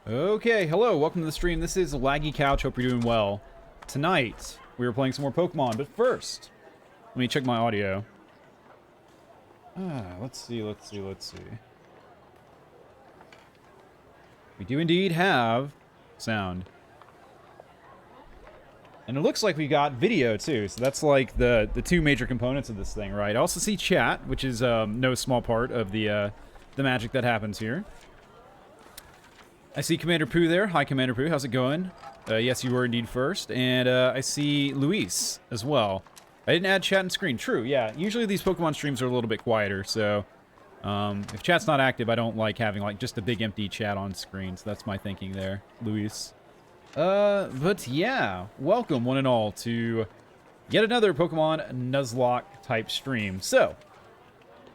Okay, hello, welcome to the stream. This is Laggie the Couch, hope you're doing well. Tonight, we are playing some more Pokemon, but first, let me check my audio. Let's see. We do indeed have sound. And it looks like we got video, too, so that's like the two major components of this thing, right? I also see chat, which is no small part of the magic that happens here. I see Commander Pooh there. Hi, Commander Pooh. How's it going? Yes, you were indeed first. And I see Luis as well. I didn't add chat and screen. True, yeah. Usually these Pokemon streams are a little bit quieter, so if chat's not active, I don't like having like just a big empty chat on screen. So that's my thinking there, Luis. But yeah, welcome one and all to yet another Pokemon Nuzlocke type stream. So,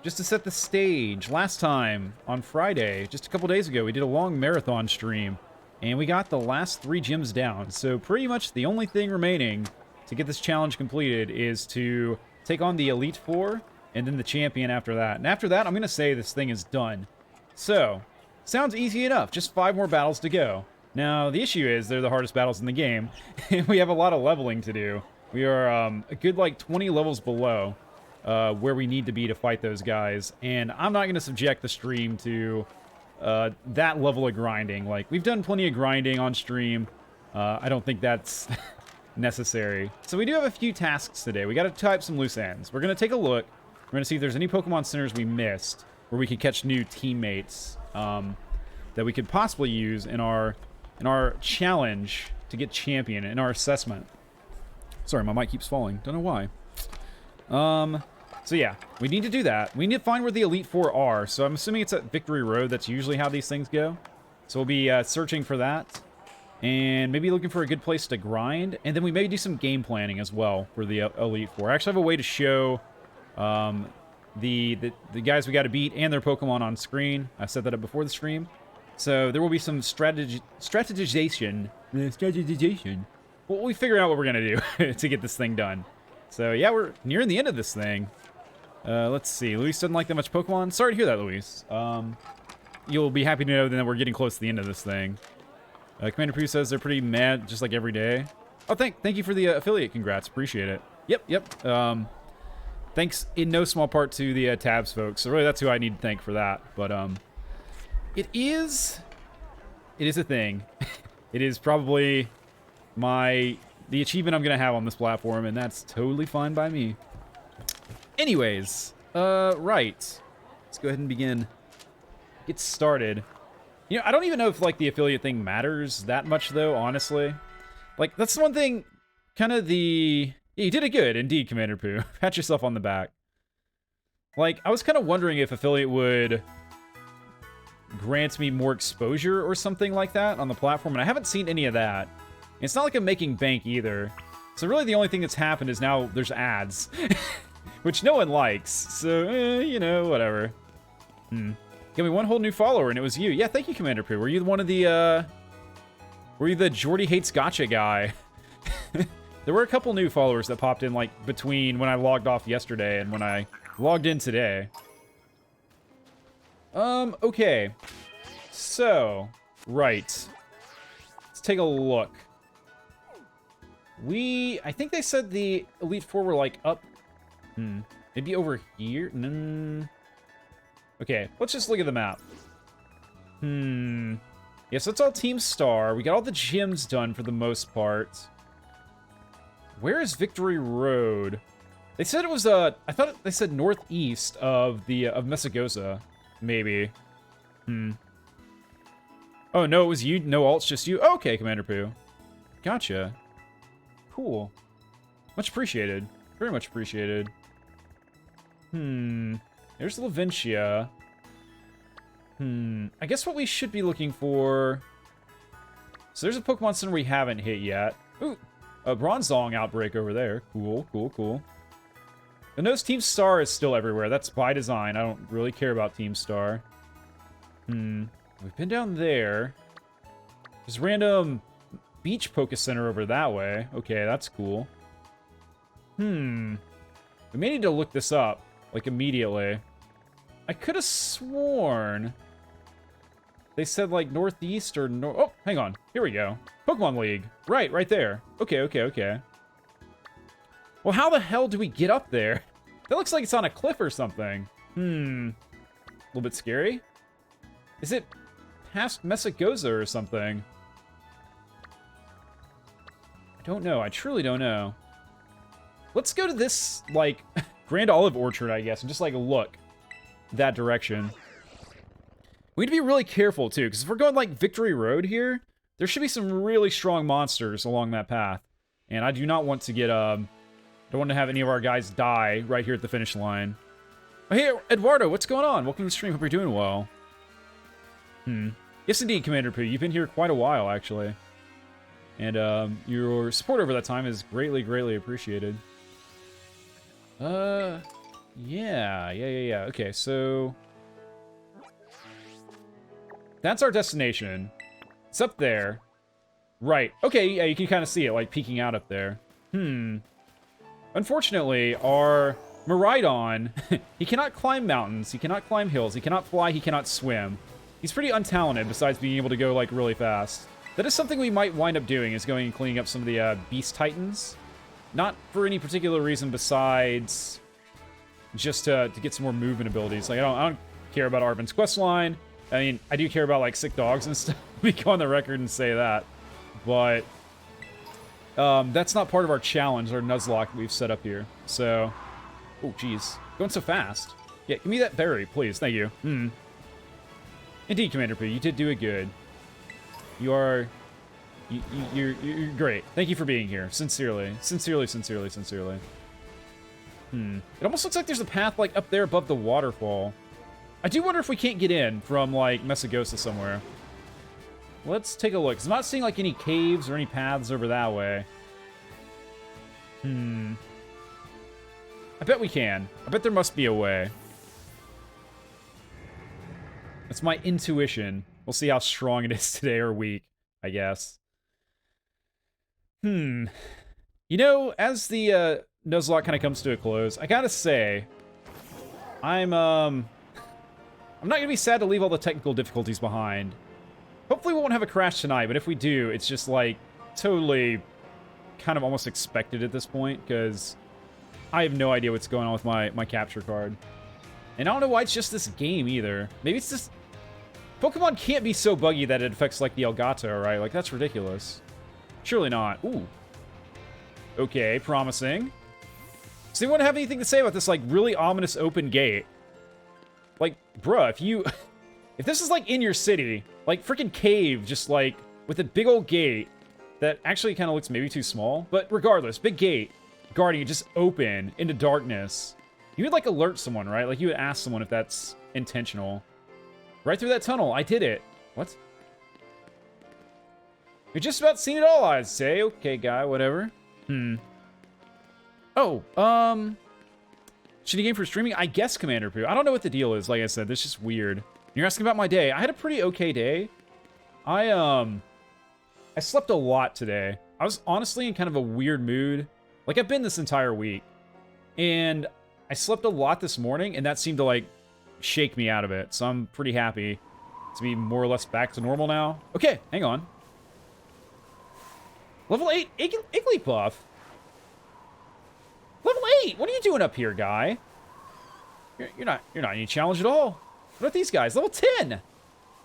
just to set the stage, last time, on Friday, just a couple days ago, we did a long marathon stream, and we got the last 3 gyms down. So pretty much the only thing remaining to get this challenge completed is to take on the Elite Four, and then the champion after that. And after that, I'm going to say this thing is done. So, sounds easy enough, just 5 more battles to go. Now, the issue is they're the hardest battles in the game, and we have a lot of leveling to do. We are a good, like, 20 levels below where we need to be to fight those guys, and I'm not going to subject the stream to that level of grinding. Like, we've done plenty of grinding on stream. I don't think that's necessary. So we do have a few tasks today. We got to tie up some loose ends. We're going to take a look. We're going to see if there's any Pokemon centers we missed where we could catch new teammates that we could possibly use in our challenge to get champion, in our assessment. Sorry, my mic keeps falling. Don't know why. So yeah, we need to do that. We need to find where the Elite Four are. So I'm assuming it's at Victory Road. That's usually how these things go. So we'll be searching for that. And maybe looking for a good place to grind. And then we may do some game planning as well for the Elite Four. I actually have a way to show the guys we got to beat and their Pokemon on screen. I set that up before the stream. So there will be some strategization. Well, we figure out what we're going to do to get this thing done. So yeah, we're nearing the end of this thing. Let's see. Luis doesn't like that much Pokemon. Sorry to hear that, Luis. You'll be happy to know then that we're getting close to the end of this thing. Commander Pooh says they're pretty mad just like every day. Oh, thank you for the affiliate. Congrats. Appreciate it. Yep. Thanks in no small part to the Tabs folks. So really that's who I need to thank for that. But it is a thing. It is probably the achievement I'm going to have on this platform, and that's totally fine by me. Anyways, right. Let's go ahead and begin. Get started. You know, I don't even know if, like, the affiliate thing matters that much, though, honestly. Like, that's one thing, kind of the... Yeah, you did it good, indeed, Commander Pooh. Pat yourself on the back. Like, I was kind of wondering if affiliate would grant me more exposure or something like that on the platform, and I haven't seen any of that. It's not like I'm making bank either. So really the only thing that's happened is now there's ads. Which no one likes. So, you know, whatever. Give me one whole new follower and it was you. Yeah, thank you, Commander Pooh. Were you one of the, were you the Jordy Hates Gotcha guy? There were a couple new followers that popped in, like, between when I logged off yesterday and when I logged in today. Okay. So, right. Let's take a look. I think they said the Elite Four were, like, up... Maybe over here? Okay, let's just look at the map. Yeah, so it's all Team Star. We got all the gyms done for the most part. Where is Victory Road? They said it was, I thought they said northeast of of Messagosa. Maybe. Oh, no, it was you? No alts, just you? Oh, okay, Commander Pooh. Gotcha. Cool. Much appreciated. Very much appreciated. There's Laventia. I guess what we should be looking for... So there's a Pokemon Center we haven't hit yet. Ooh, a Bronzong outbreak over there. Cool. The notice Team Star is still everywhere. That's by design. I don't really care about Team Star. We've been down there. There's random beach Poké Center over that way. Okay, that's cool. We may need to look this up, like, immediately. I could have sworn They said, like, northeast or oh, hang on. Here we go. Pokemon League. Right there. Okay. Well, how the hell do we get up there? That looks like it's on a cliff or something. A little bit scary. Is it past Mesagoza or something? I don't know. I truly don't know. Let's go to this, like, Grand Olive Orchard, I guess, and just, like, look that direction. We need to be really careful, too, because if we're going, like, Victory Road here, there should be some really strong monsters along that path. And I do not want to get, don't want to have any of our guys die right here at the finish line. Oh, hey, Eduardo, what's going on? Welcome to the stream. Hope you're doing well. Yes, indeed, Commander Pooh. You've been here quite a while, actually. And, your support over that time is greatly, greatly appreciated. Yeah. Okay, so... that's our destination. It's up there. Right. Okay, yeah, you can kind of see it, like, peeking out up there. Unfortunately, our Miraidon, he cannot climb mountains, he cannot climb hills, he cannot fly, he cannot swim. He's pretty untalented, besides being able to go, like, really fast. That is something we might wind up doing, is going and cleaning up some of the, Beast Titans. Not for any particular reason besides just to get some more movement abilities. Like, I don't care about Arvin's questline. I mean, I do care about, like, sick dogs and stuff. We go on the record and say that. But that's not part of our challenge, our Nuzlocke we've set up here. So, oh, jeez. Going so fast. Yeah, give me that berry, please. Thank you. Indeed, Commander P, you did do it good. You're great. Thank you for being here. Sincerely. Sincerely. It almost looks like there's a path, like, up there above the waterfall. I do wonder if we can't get in from, like, Mesagoza somewhere. Let's take a look. 'Cause I'm not seeing, like, any caves or any paths over that way. I bet we can. I bet there must be a way. That's my intuition. We'll see how strong it is today or weak, I guess. You know, as the Nuzlocke kind of comes to a close, I gotta say, I'm not gonna be sad to leave all the technical difficulties behind. Hopefully we won't have a crash tonight, but if we do, it's just, like, totally kind of almost expected at this point, because I have no idea what's going on with my capture card. And I don't know why it's just this game, either. Maybe it's just... Pokemon can't be so buggy that it affects, like, the Elgato, right? Like, that's ridiculous. Surely not. Ooh. Okay, promising. Does anyone have anything to say about this, like, really ominous open gate? Like, bruh, if you... if this is, like, in your city, like, freaking cave, just, like, with a big old gate that actually kind of looks maybe too small, but regardless, big gate, guarding it just open into darkness. You would, like, alert someone, right? Like, you would ask someone if that's intentional. Right through that tunnel, I did it. What? You're just about seen it all, I'd say. Okay, guy, whatever. Oh, shitty game for streaming? I guess, Commander Pooh. I don't know what the deal is, like I said. This is just weird. You're asking about my day. I had a pretty okay day. I slept a lot today. I was honestly in kind of a weird mood. Like, I've been this entire week. And I slept a lot this morning, and that seemed to, like, shake me out of it. So I'm pretty happy to be more or less back to normal now. Okay, hang on. Level 8 Igglybuff. Level 8! What are you doing up here, guy? You're not any challenge at all. What about these guys? Level 10!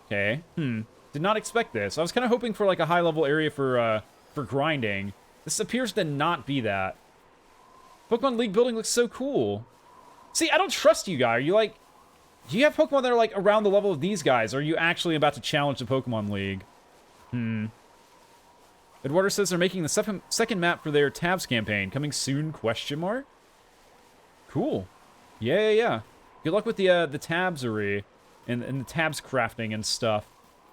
Okay, did not expect this. I was kind of hoping for, like, a high-level area for grinding. This appears to not be that. Pokemon League building looks so cool. See, I don't trust you, guy. Are you, like... do you have Pokemon that are, like, around the level of these guys? Or are you actually about to challenge the Pokemon League? Eduardo says they're making the second map for their Tabs campaign. Coming soon, question mark? Cool. Yeah. Good luck with the Tabsery and the Tabs crafting and stuff.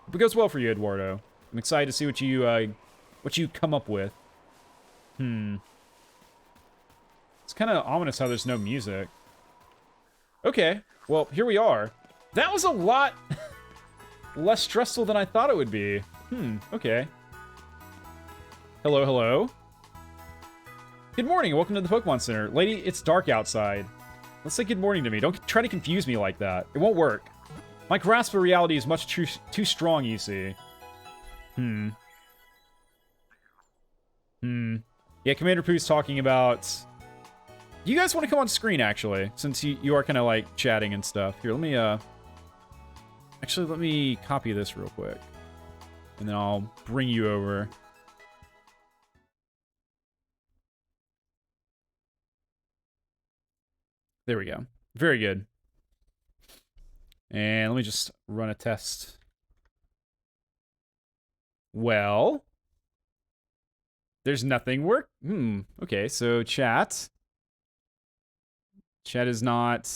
Hope it goes well for you, Eduardo. I'm excited to see what you come up with. It's kind of ominous how there's no music. Okay, well, here we are. That was a lot less stressful than I thought it would be. Okay. Hello. Good morning, and welcome to the Pokemon Center. Lady, it's dark outside. Let's say good morning to me. Don't try to confuse me like that. It won't work. My grasp of reality is much too strong, you see. Yeah, Commander Pooh's talking about... You guys want to come on screen, actually, since you are kind of, like, chatting and stuff. Here, let me, Actually, let me copy this real quick. And then I'll bring you over. There we go. Very good. And let me just run a test. Well... There's nothing work. Okay, so chat. Chat is not...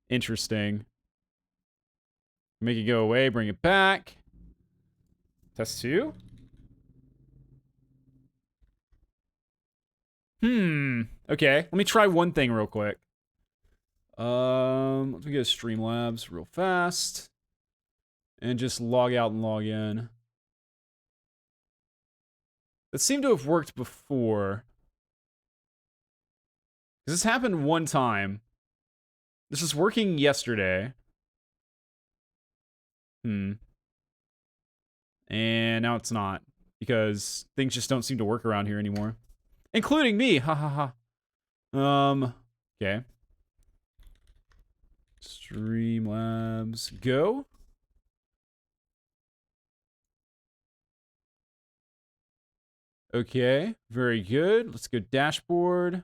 Interesting. Make it go away, bring it back. Test 2. Okay, let me try one thing real quick. Let me go to Streamlabs real fast. And just log out and log in. That seemed to have worked before. This happened one time. This was working yesterday. And now it's not. Because things just don't seem to work around here anymore. Including me! Ha ha ha. Okay. Streamlabs, go. Okay, very good. Let's go dashboard.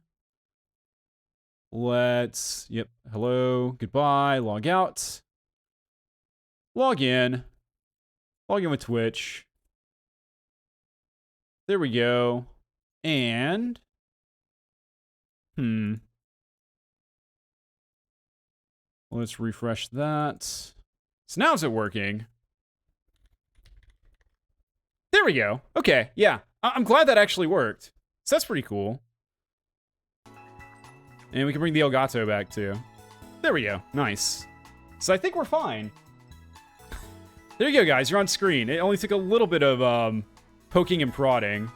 Let's, yep, hello, goodbye, log out. Log in. Log in with Twitch. There we go. And, let's refresh that. So now is it working? There we go. Okay, yeah. I'm glad that actually worked. So that's pretty cool. And we can bring the Elgato back too. There we go. Nice. So I think we're fine. There you go, guys. You're on screen. It only took a little bit of poking and prodding.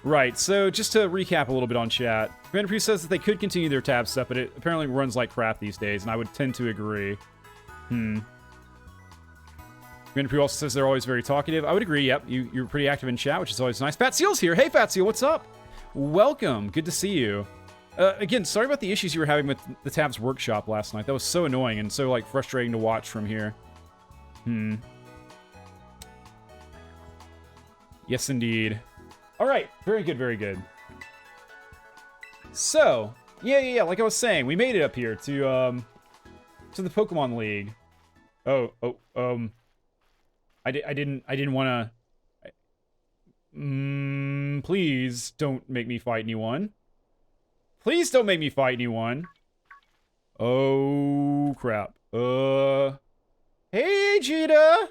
Right, so just to recap a little bit on chat. Commander Pooh says that they could continue their tab stuff, but it apparently runs like crap these days, and I would tend to agree. Commander Pooh also says they're always very talkative. I would agree, yep. You're pretty active in chat, which is always nice. Fat Seal's here. Hey, Fat Seal, what's up? Welcome. Good to see you. Again, sorry about the issues you were having with the tabs workshop last night. That was so annoying and so, like, frustrating to watch from here. Yes, indeed. All right. Very good, very good. So, yeah. Like I was saying, we made it up here to the Pokemon League. I didn't want to... please don't make me fight anyone. Please don't make me fight anyone. Oh, crap. Hey, Jita!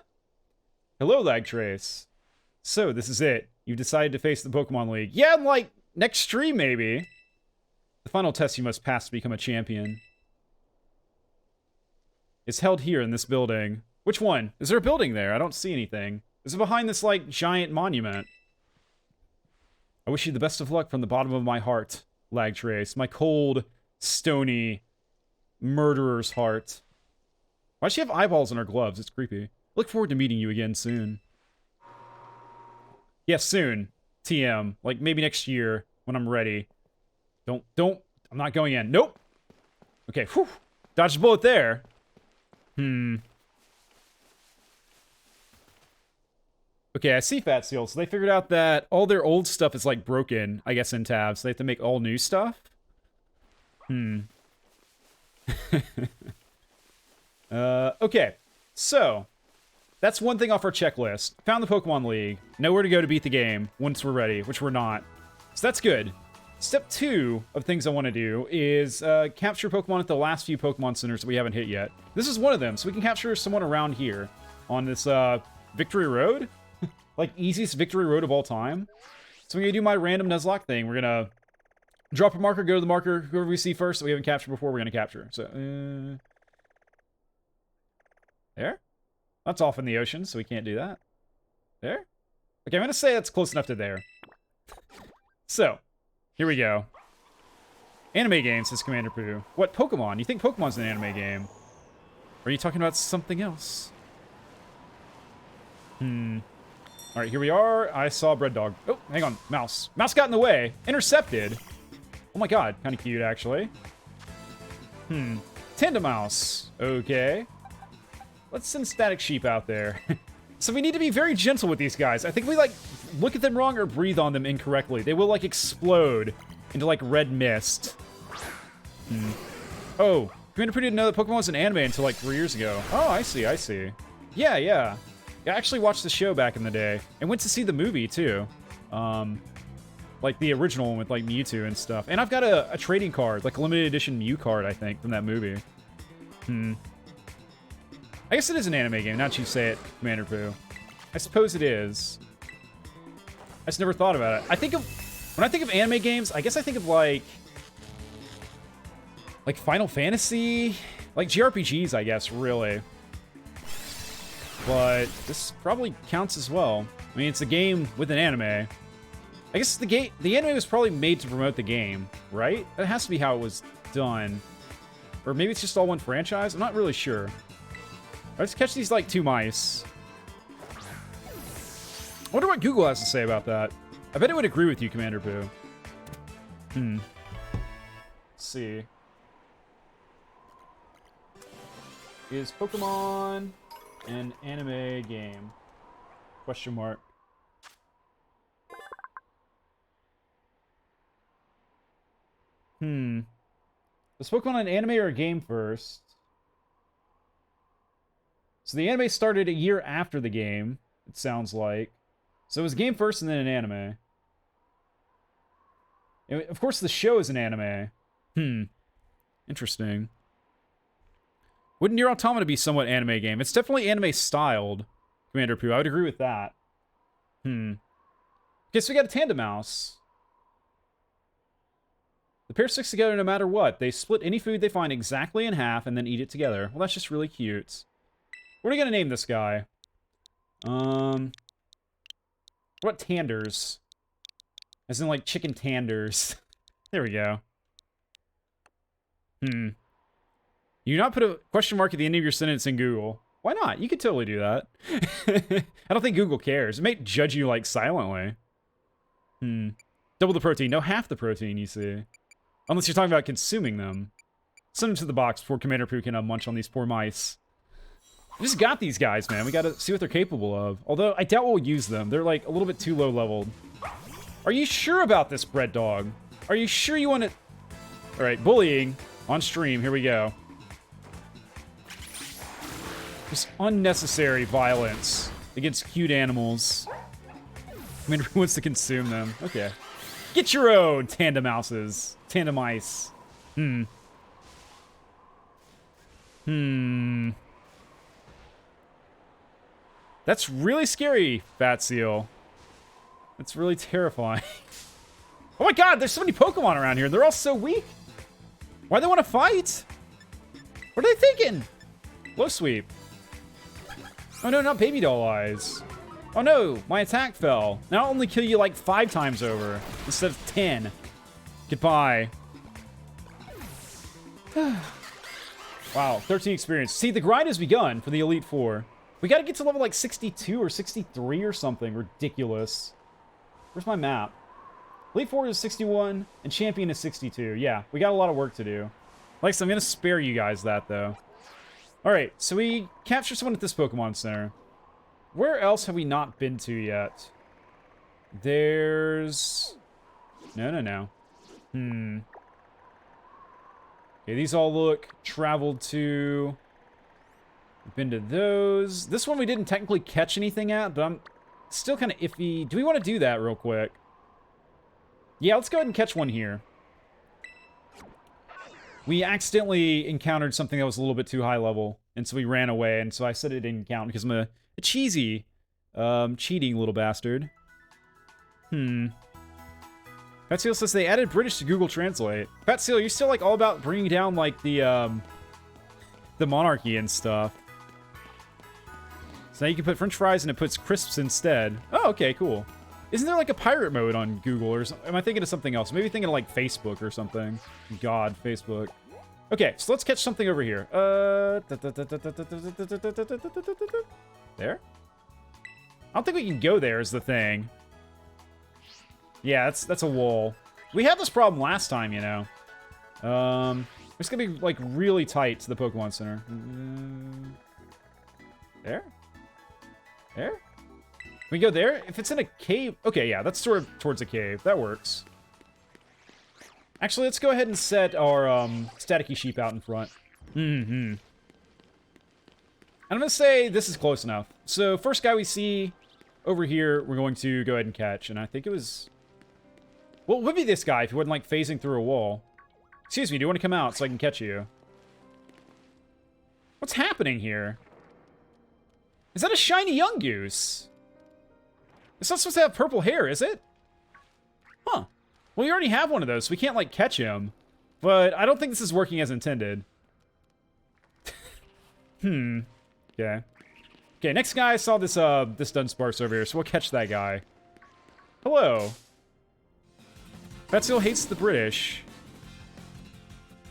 Hello, Lag Trace. So, this is it. You've decided to face the Pokemon League. Yeah, like, next stream, maybe. The final test you must pass to become a champion. It's held here in this building. Which one? Is there a building there? I don't see anything. Is it behind this, like, giant monument? I wish you the best of luck from the bottom of my heart, Lag Trace. My cold, stony, murderer's heart. Why does she have eyeballs in her gloves? It's creepy. Look forward to meeting you again soon. Yes, soon. TM. Like, maybe next year, when I'm ready. Don't. I'm not going in. Nope. Okay, whew. Dodged a bullet there. Okay, I see Fat Seal. So they figured out that all their old stuff is, like, broken, I guess, in tabs. So they have to make all new stuff? Okay. So, that's one thing off our checklist. Found the Pokemon League. Know where to go to beat the game once we're ready, which we're not. So that's good. Step 2 of things I want to do is capture Pokemon at the last few Pokemon Centers that we haven't hit yet. This is one of them, so we can capture someone around here on this Victory Road. Like, easiest Victory Road of all time. So we're going to do my random Nuzlocke thing. We're going to drop a marker, go to the marker, whoever we see first that we haven't captured before, we're going to capture. So, there? That's off in the ocean, so we can't do that. There? Okay, I'm going to say that's close enough to there. So, here we go. Anime game, says Commander Pooh. What, Pokemon? You think Pokemon's an anime game? Or are you talking about something else? All right, here we are. I saw Bread Dog. Oh, hang on. Mouse. Mouse got in the way. Intercepted. Oh my god. Kind of cute, actually. Tandem Mouse. Okay. Let's send Static Sheep out there. So we need to be very gentle with these guys. I think we, like, look at them wrong or breathe on them incorrectly. They will, like, explode into, like, red mist. Oh, Commander Pooh didn't know that Pokemon was an anime until, like, 3 years ago. Oh, I see, I see. Yeah, yeah. I actually watched the show back in the day. And went to see the movie, too. Like, the original one with, like, Mewtwo and stuff. And I've got a trading card, like a limited edition Mew card, I think, from that movie. I guess it is an anime game, now that you say it, Commander Pooh. I suppose it is. I just never thought about it. When I think of anime games, I guess I think of, like Final Fantasy, like JRPGs, I guess, really. But this probably counts as well. I mean, it's a game with an anime. I guess the anime was probably made to promote the game, right? That has to be how it was done. Or maybe it's just all one franchise? I'm not really sure. Let's catch these, like, 2 mice. I wonder what Google has to say about that. I bet it would agree with you, Commander Pooh. Let's see. Is Pokemon an anime game? Question mark. Was Pokemon an anime or a game first? So the anime started a year after the game, it sounds like. So it was a game first and then an anime. And of course, the show is an anime. Interesting. Wouldn't Nier Automata be somewhat anime game? It's definitely anime-styled, Commander Pooh. I would agree with that. Okay, so we got a Tandem Mouse. The pair sticks together no matter what. They split any food they find exactly in half and then eat it together. Well, that's just really cute. What are we gonna name this guy? What about tanders? As in, like, chicken tanders. There we go. You do not put a question mark at the end of your sentence in Google. Why not? You could totally do that. I don't think Google cares. It may judge you, like, silently. Double the protein. No, half the protein, you see. Unless you're talking about consuming them. Send them to the box before Commander Pooh can munch on these poor mice. We just got these guys, man. We gotta see what they're capable of. Although, I doubt we'll use them. They're, like, a little bit too low-leveled. Are you sure about this, Bread Dog? Are you sure you want to... Alright, bullying on stream. Here we go. Just unnecessary violence against cute animals. I mean, who wants to consume them? Okay. Get your own Tandem Mouses. Tandem Mice. That's really scary, Fat Seal. That's really terrifying. Oh my god, there's so many Pokemon around here. They're all so weak. Why do they want to fight? What are they thinking? Low sweep. Oh no, not baby doll eyes. Oh no, my attack fell. Now I'll only kill you like 5 times over instead of 10. Goodbye. Wow, 13 experience. See, the grind has begun for the Elite Four. We gotta get to level like 62 or 63 or something ridiculous. Where's my map? Elite Four is 61 and Champion is 62. Yeah, we got a lot of work to do. Like I said, I'm gonna spare you guys that though. Alright, so we captured someone at this Pokemon Center. Where else have we not been to yet? There's... No. Okay, these all look traveled to... We've been to those. This one we didn't technically catch anything at, but I'm still kind of iffy. Do we want to do that real quick? Yeah, let's go ahead and catch one here. We accidentally encountered something that was a little bit too high level, and so we ran away, and so I said it didn't count because I'm a cheesy, cheating little bastard. Fat Seal says they added British to Google Translate. Fat Seal, you're still like all about bringing down like the monarchy and stuff. So now you can put French fries and it puts crisps instead. Oh, okay, cool. Isn't there like a pirate mode on Google or am I thinking of something else? Maybe thinking of like Facebook or something. God, Facebook. Okay, so let's catch something over here. There? I don't think we can go there is the thing. Yeah, that's a wall. We had this problem last time, you know. It's gonna be, like, really tight to the Pokemon Center. There? There? We go there? If it's in a cave... Okay, yeah, that's sort of towards a cave. That works. Actually, let's go ahead and set our, staticky sheep out in front. I'm gonna say this is close enough. So, first guy we see over here, we're going to go ahead and catch. And I think it was... Well, it would be this guy if he wasn't, like, phasing through a wall. Excuse me, do you want to come out so I can catch you? What's happening here? Is that a shiny young goose? It's not supposed to have purple hair, is it? Huh. Well, we already have one of those, so we can't, like, catch him. But I don't think this is working as intended. Okay. Okay, next guy, I saw this, this Dunsparce over here, so we'll catch that guy. Hello. Betsil hates the British.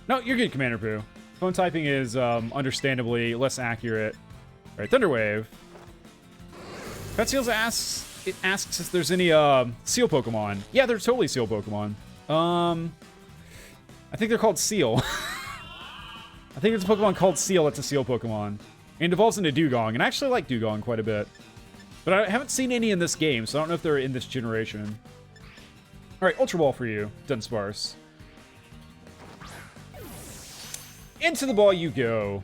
No, you're good, Commander Pooh. Phone typing is, understandably less accurate. Alright, Thunderwave. Betsil asks... It asks if there's any, Seal Pokemon. Yeah, they're totally Seal Pokemon. I think they're called Seal. I think there's a Pokemon called Seal that's a Seal Pokemon. And it evolves into Dugong, and I actually like Dugong quite a bit. But I haven't seen any in this game, so I don't know if they're in this generation. Alright, Ultra Ball for you, Dunsparce. Into the ball you go.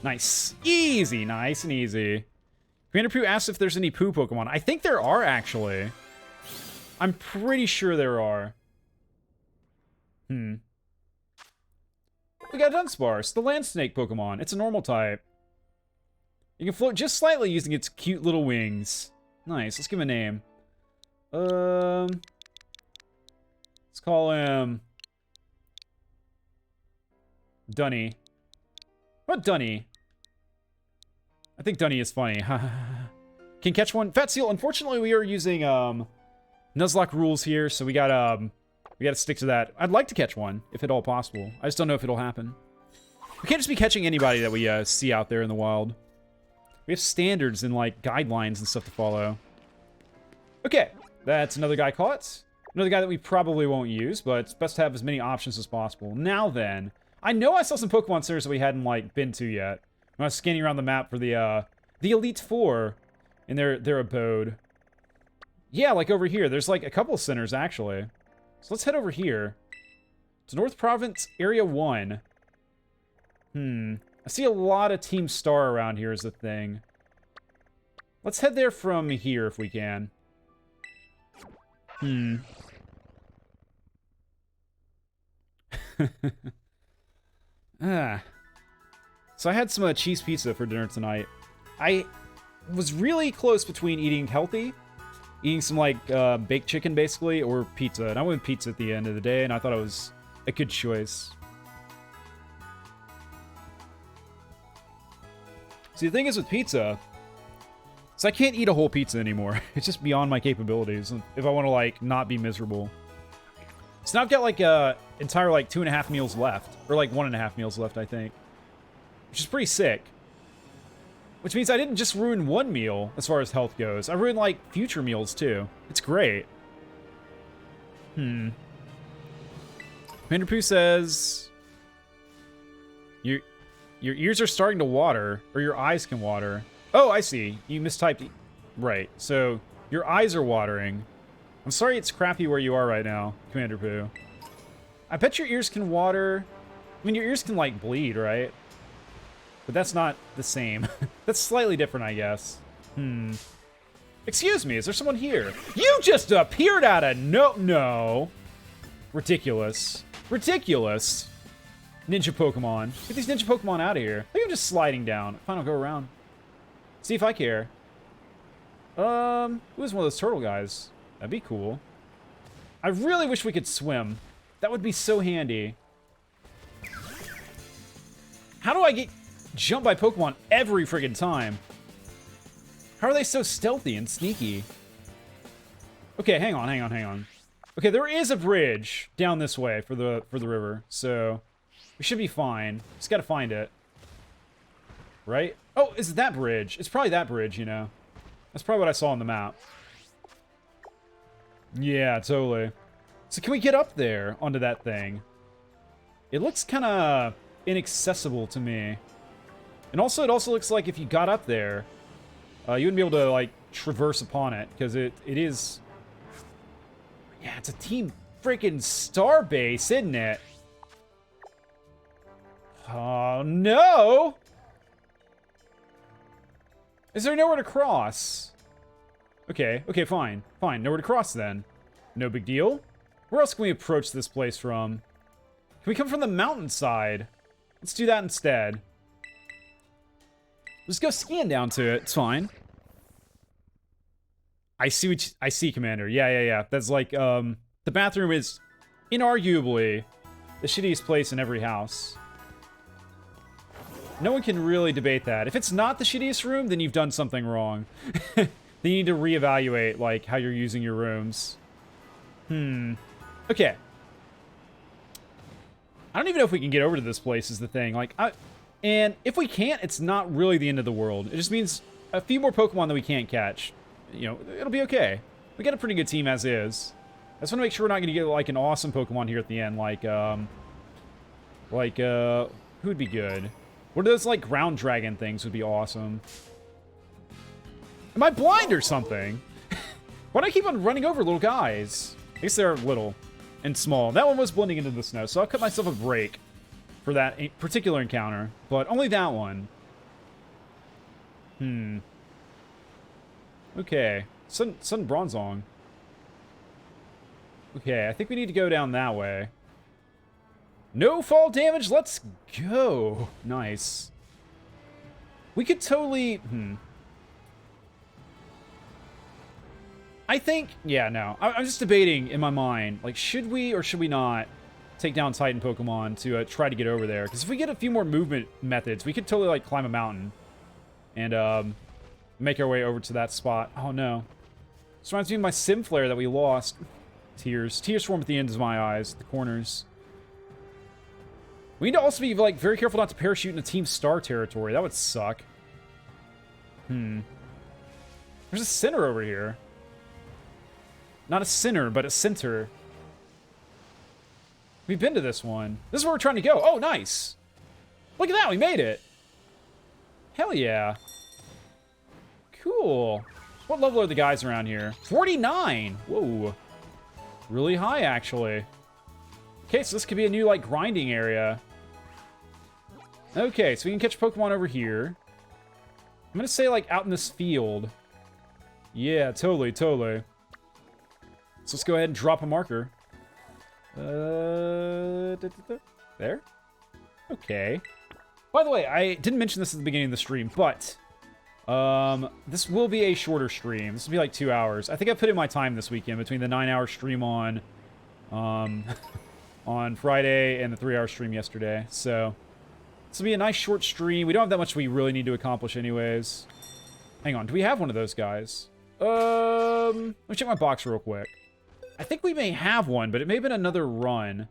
Nice. Easy, nice and easy. Commander Pooh asks if there's any Pooh Pokemon. I think there are, actually. I'm pretty sure there are. We got Dunsparce, the Land Snake Pokemon. It's a normal type. You can float just slightly using its cute little wings. Nice, let's give him a name. Let's call him... Dunny. What about Dunny? I think Dunny is funny. Can catch one. Fat Seal, unfortunately we are using Nuzlocke rules here, so we gotta stick to that. I'd like to catch one, if at all possible. I just don't know if it'll happen. We can't just be catching anybody that we see out there in the wild. We have standards and, like, guidelines and stuff to follow. Okay, that's another guy caught. Another guy that we probably won't use, but it's best to have as many options as possible. Now then, I know I saw some Pokemon centers that we hadn't, like, been to yet. I was scanning around the map for the Elite Four in their abode. Yeah, like over here. There's like a couple of centers, actually. So let's head over here. To North Province, Area 1. I see a lot of Team Star around here is the thing. Let's head there from here if we can. So I had some cheese pizza for dinner tonight. I was really close between eating healthy, eating some, like, baked chicken, basically, or pizza. And I went with pizza at the end of the day, and I thought it was a good choice. See, the thing is with pizza, so I can't eat a whole pizza anymore. It's just beyond my capabilities if I want to, like, not be miserable. So now I've got, like, entire, like, 2.5 meals left. Or, like, 1.5 meals left, I think. Which is pretty sick. Which means I didn't just ruin one meal, as far as health goes. I ruined, like, future meals, too. It's great. Commander Pooh says... Your ears are starting to water, or your eyes can water. Oh, I see. You mistyped... Right, so your eyes are watering. I'm sorry it's crappy where you are right now, Commander Pooh. I bet your ears can water... I mean, your ears can, like, bleed, right? But that's not the same. That's slightly different, I guess. Excuse me, is there someone here? You just appeared out of no. Ridiculous. Ridiculous. Ninja Pokemon. Get these ninja Pokemon out of here. I think I'm just sliding down. Fine, I'll go around. See if I care. Who's one of those turtle guys? That'd be cool. I really wish we could swim. That would be so handy. How do I get jumped by Pokemon every friggin' time? How are they so stealthy and sneaky? Okay, hang on. Okay, there is a bridge down this way for the river, so we should be fine. Just gotta find it. Right? Oh, is it that bridge? It's probably that bridge, you know. That's probably what I saw on the map. Yeah, totally. So can we get up there onto that thing? It looks kind of inaccessible to me. And also, it also looks like if you got up there, you wouldn't be able to, like, traverse upon it, because it is... Yeah, it's a Team freaking Star base, isn't it? Oh, no! Is there nowhere to cross? Okay, okay, fine. Fine, nowhere to cross then. No big deal. Where else can we approach this place from? Can we come from the mountainside? Let's do that instead. Let's go skiing down to it. It's fine. I see, Commander. Yeah. That's like, the bathroom is inarguably the shittiest place in every house. No one can really debate that. If it's not the shittiest room, then you've done something wrong. Then you need to reevaluate, like, how you're using your rooms. Okay. I don't even know if we can get over to this place is the thing. Like, and if we can't, it's not really the end of the world. It just means a few more Pokemon that we can't catch. You know, it'll be okay. We got a pretty good team as is. I just want to make sure we're not going to get, like, an awesome Pokemon here at the end. Who'd be good? What are those, like, ground dragon things would be awesome. Am I blind or something? Why do I keep on running over little guys? I guess they're little and small. That one was blending into the snow, so I'll cut myself a break for that particular encounter. But only that one. Okay. Sun Bronzong. Okay, I think we need to go down that way. No fall damage, let's go. Nice. We could totally... I think... Yeah, no. I'm just debating in my mind. Like, should we or should we not take down Titan Pokemon to try to get over there? Because if we get a few more movement methods, we could totally, like, climb a mountain. And, make our way over to that spot. Oh, no. This reminds me of my Sim Flare that we lost. Tears. Tears form at the ends of my eyes. The corners. We need to also be, like, very careful not to parachute into Team Star territory. That would suck. There's a center over here. Not a center, but a center. We've been to this one. This is where we're trying to go. Oh, nice. Look at that. We made it. Hell yeah. Cool. What level are the guys around here? 49. Whoa. Really high, actually. Okay, so this could be a new, like, grinding area. Okay, so we can catch Pokemon over here. I'm gonna say, like, out in this field. Yeah, totally. So let's go ahead and drop a marker. There? Okay. By the way, I didn't mention this at the beginning of the stream, but... this will be a shorter stream. This will be like 2 hours. I think I put in my time this weekend between the 9-hour stream on Friday and the 3-hour stream yesterday. So this will be a nice short stream. We don't have that much we really need to accomplish anyways. Hang on, do we have one of those guys? Let me check my box real quick. I think we may have one, but it may have been another run.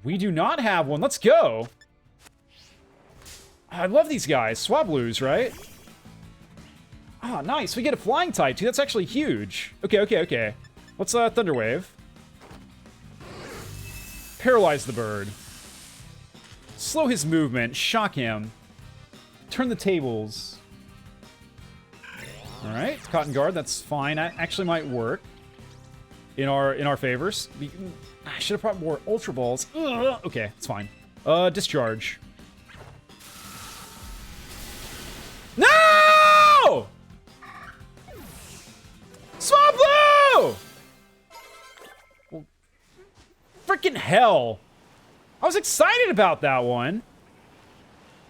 We do not have one. Let's go. I love these guys. Swablues, right? Ah, nice. We get a flying type, too. That's actually huge. Okay. Let's, Thunder Wave. Paralyze the bird. Slow his movement. Shock him. Turn the tables. Alright. Cotton Guard. That's fine. That actually might work. In our favors. I should have brought more Ultra Balls. Ugh. Okay, it's fine. Discharge. No! Swablu! Well, freaking hell. I was excited about that one.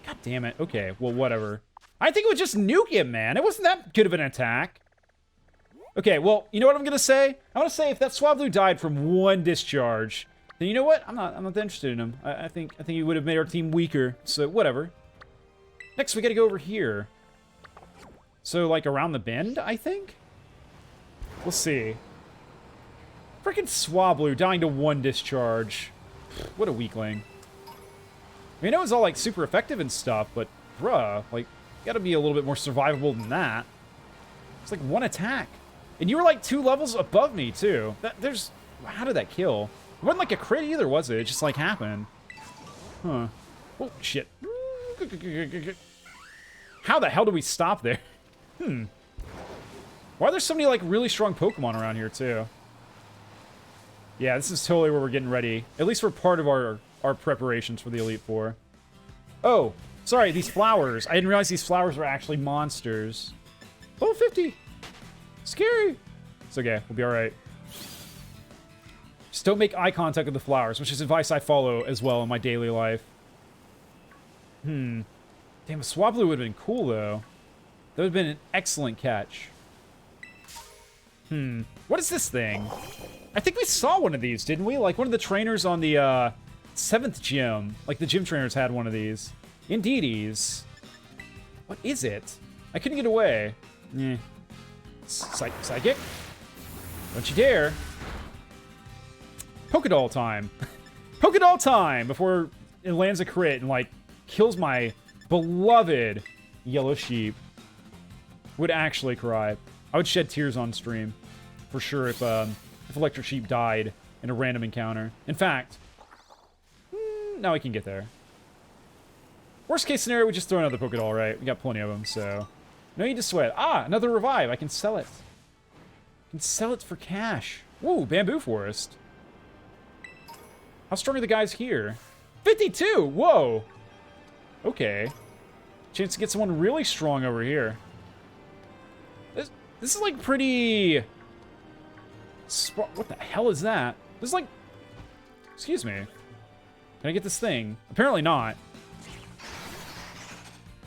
God damn it. Okay, well, whatever. I think it would just nuke him, man. It wasn't that good of an attack. Okay, well, you know what I'm gonna say? I want to say if that Swablu died from one discharge, then you know what? I'm not that interested in him. I think he would have made our team weaker. So whatever. Next, we gotta go over here. So, like, around the bend, I think? We'll see. Freaking Swablu dying to 1 discharge. What a weakling. I mean, I know it's all, like, super effective and stuff, but, bruh, like, gotta be a little bit more survivable than that. It's like 1 attack. And you were, like, 2 levels above me, too. How did that kill? It wasn't, like, a crit either, was it? It just, like, happened. Huh. Oh, shit. How the hell do we stop there? Why are there so many, like, really strong Pokemon around here, too? Yeah, this is totally where we're getting ready. At least for part of our preparations for the Elite Four. Oh, sorry, these flowers. I didn't realize these flowers were actually monsters. Level 50. Scary. It's okay. We'll be all right. Just don't make eye contact with the flowers, which is advice I follow as well in my daily life. Damn, a Swablu would have been cool, though. That would have been an excellent catch. What is this thing? I think we saw one of these, didn't we? Like, one of the trainers on the 7th gym. Like, the gym trainers had one of these. Indeedies. What is it? I couldn't get away. Psychic? Don't you dare. Pokédoll time. Pokédoll time! Before it lands a crit and, like, kills my beloved yellow sheep. Would actually cry. I would shed tears on stream. For sure if Electric Sheep died in a random encounter. In fact, now we can get there. Worst case scenario, we just throw another Pokédoll, right? We got plenty of them, so... No need to sweat. Ah, another revive. I can sell it. I can sell it for cash. Woo, Bamboo Forest. How strong are the guys here? 52! Whoa! Okay. Chance to get someone really strong over here. This is like pretty... What the hell is that? This is like... Excuse me. Can I get this thing? Apparently not.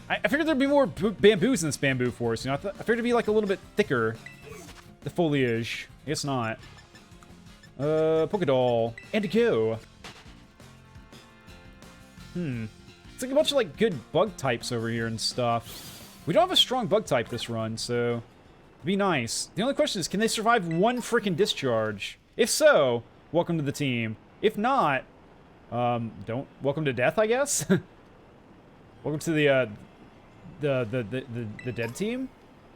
I figured there'd be more bamboos in this bamboo forest. You know, I figured it'd be like a little bit thicker. The foliage. I guess not. Pokédoll. And to go. It's like a bunch of like good bug types over here and stuff. We don't have a strong bug type this run, so... Be nice. The only question is, can they survive 1 freaking discharge? If so, welcome to the team. If not, don't welcome to death, I guess. Welcome to the dead team.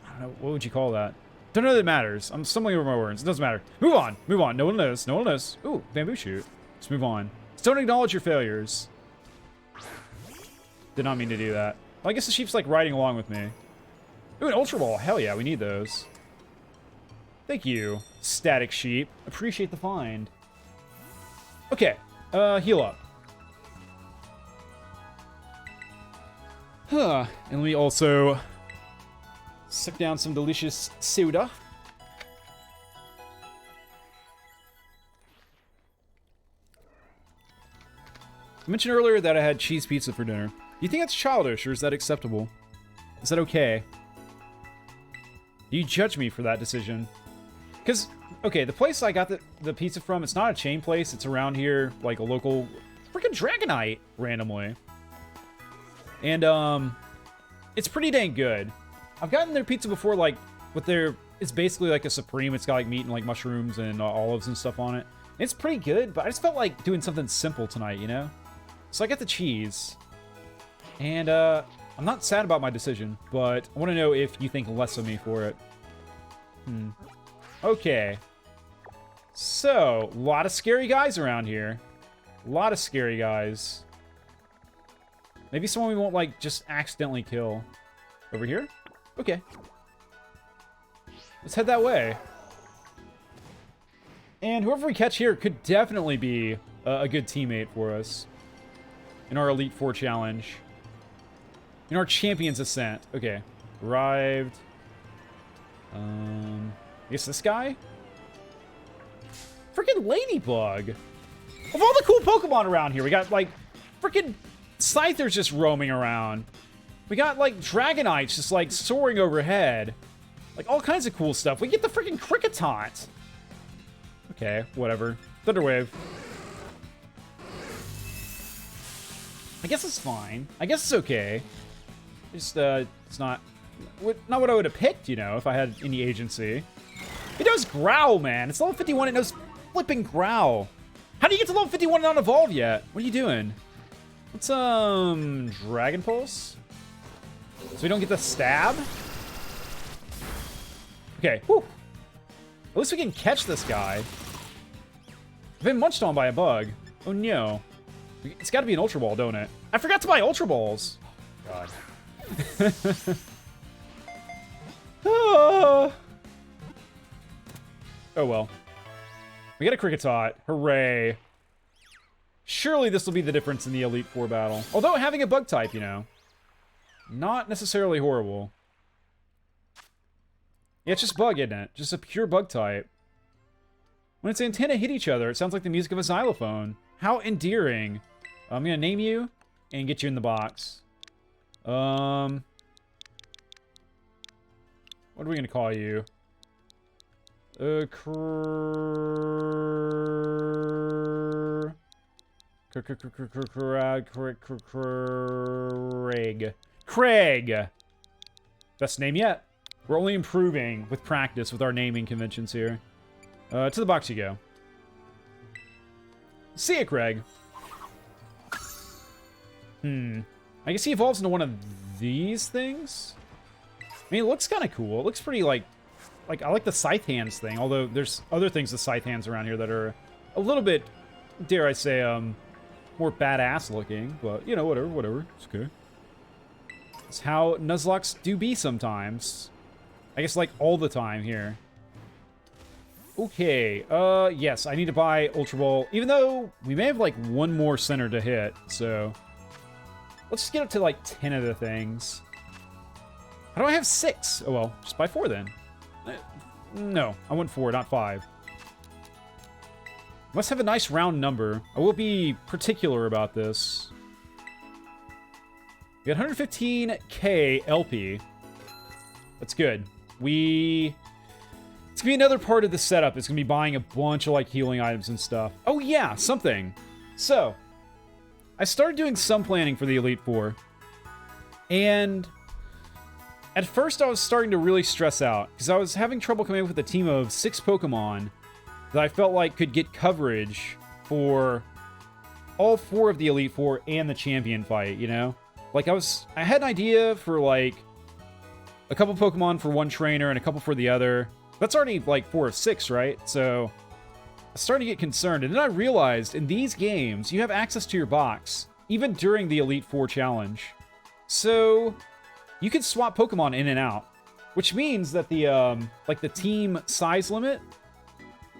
I don't know, what would you call that? Don't know that it matters. I'm stumbling over my words. It doesn't matter. Move on. Move on. No one knows. No one knows. Ooh, bamboo shoot. Just move on. Just don't acknowledge your failures. Did not mean to do that. Well, I guess the sheep's like riding along with me. Ooh, an Ultra Ball. Hell yeah, we need those. Thank you, Static Sheep. Appreciate the find. Okay, heal up. And let me also suck down some delicious soda. I mentioned earlier that I had cheese pizza for dinner. Do you think that's childish, or is that acceptable? Is that okay? Do you judge me for that decision? Because, okay, the place I got the pizza from, it's not a chain place. It's around here, like a local freaking Dragonite, randomly. And, it's pretty dang good. I've gotten their pizza before, like, with their... It's basically like a Supreme. It's got, like, meat and, like, mushrooms and olives and stuff on it. And it's pretty good, but I just felt like doing something simple tonight, you know? So I got the cheese. And, I'm not sad about my decision, but I want to know if you think less of me for it. Okay. So, a lot of scary guys around here. A lot of scary guys. Maybe someone we won't, like, just accidentally kill. Over here? Okay. Let's head that way. And whoever we catch here could definitely be a good teammate for us. In our Elite Four challenge. In our Champion's Ascent. Okay. Arrived. I guess this guy? Freaking Ladybug. Of all the cool Pokemon around here, we got, like, freaking Scythers just roaming around. We got, like, Dragonites just, like, soaring overhead. Like, all kinds of cool stuff. We get the freaking Kricketot. Okay, whatever. Thunderwave. I guess it's fine. I guess it's okay. Just, it's not what I would have picked, you know, if I had any agency. It knows Growl, man. It's level 51. It knows flipping growl. How do you get to level 51 and not evolve yet? What are you doing? Let's, Dragon Pulse? So we don't get the stab? Okay, whew. At least we can catch this guy. I've been munched on by a bug. Oh no. It's gotta be an Ultra Ball, don't it? I forgot to buy Ultra Balls. God. Oh well. We got a Kricketot. Hooray. Surely this will be the difference in the Elite Four battle. Although having a bug type, you know, not necessarily horrible. Yeah, it's just bug, isn't it? Just a pure bug type. When its antenna hit each other, it sounds like the music of a xylophone. How endearing. I'm gonna name you and get you in the box. What are we gonna call you? Craig. Best name yet. We're only improving with practice with our naming conventions here. To the box you go. See ya, Craig. I guess he evolves into one of these things? I mean, it looks kind of cool. It looks pretty, like, I like the Scythe Hands thing, although there's other things with Scythe Hands around here that are a little bit, dare I say, more badass looking, but, you know, whatever. It's okay. It's how Nuzlockes do be sometimes. I guess, like, all the time here. Okay, yes, I need to buy Ultra Ball, even though we may have, like, one more center to hit, so... Let's just get up to, like, 10 of the things. How do I have 6? Oh, well, just buy 4 then. No, I want 4, not 5. Must have a nice round number. I will be particular about this. We got 115k LP. That's good. It's gonna be another part of the setup. It's gonna be buying a bunch of, like, healing items and stuff. Oh, yeah, something. So, I started doing some planning for the Elite Four. And at first I was starting to really stress out, because I was having trouble coming up with a team of 6 Pokemon that I felt like could get coverage for all 4 of the Elite Four and the champion fight, you know? Like, I had an idea for, like, a couple Pokemon for one trainer and a couple for the other. That's already, like, 4 of 6, right? So I was starting to get concerned. And then I realized in these games, you have access to your box, even during the Elite Four challenge. So you can swap Pokemon in and out, which means that the team size limit,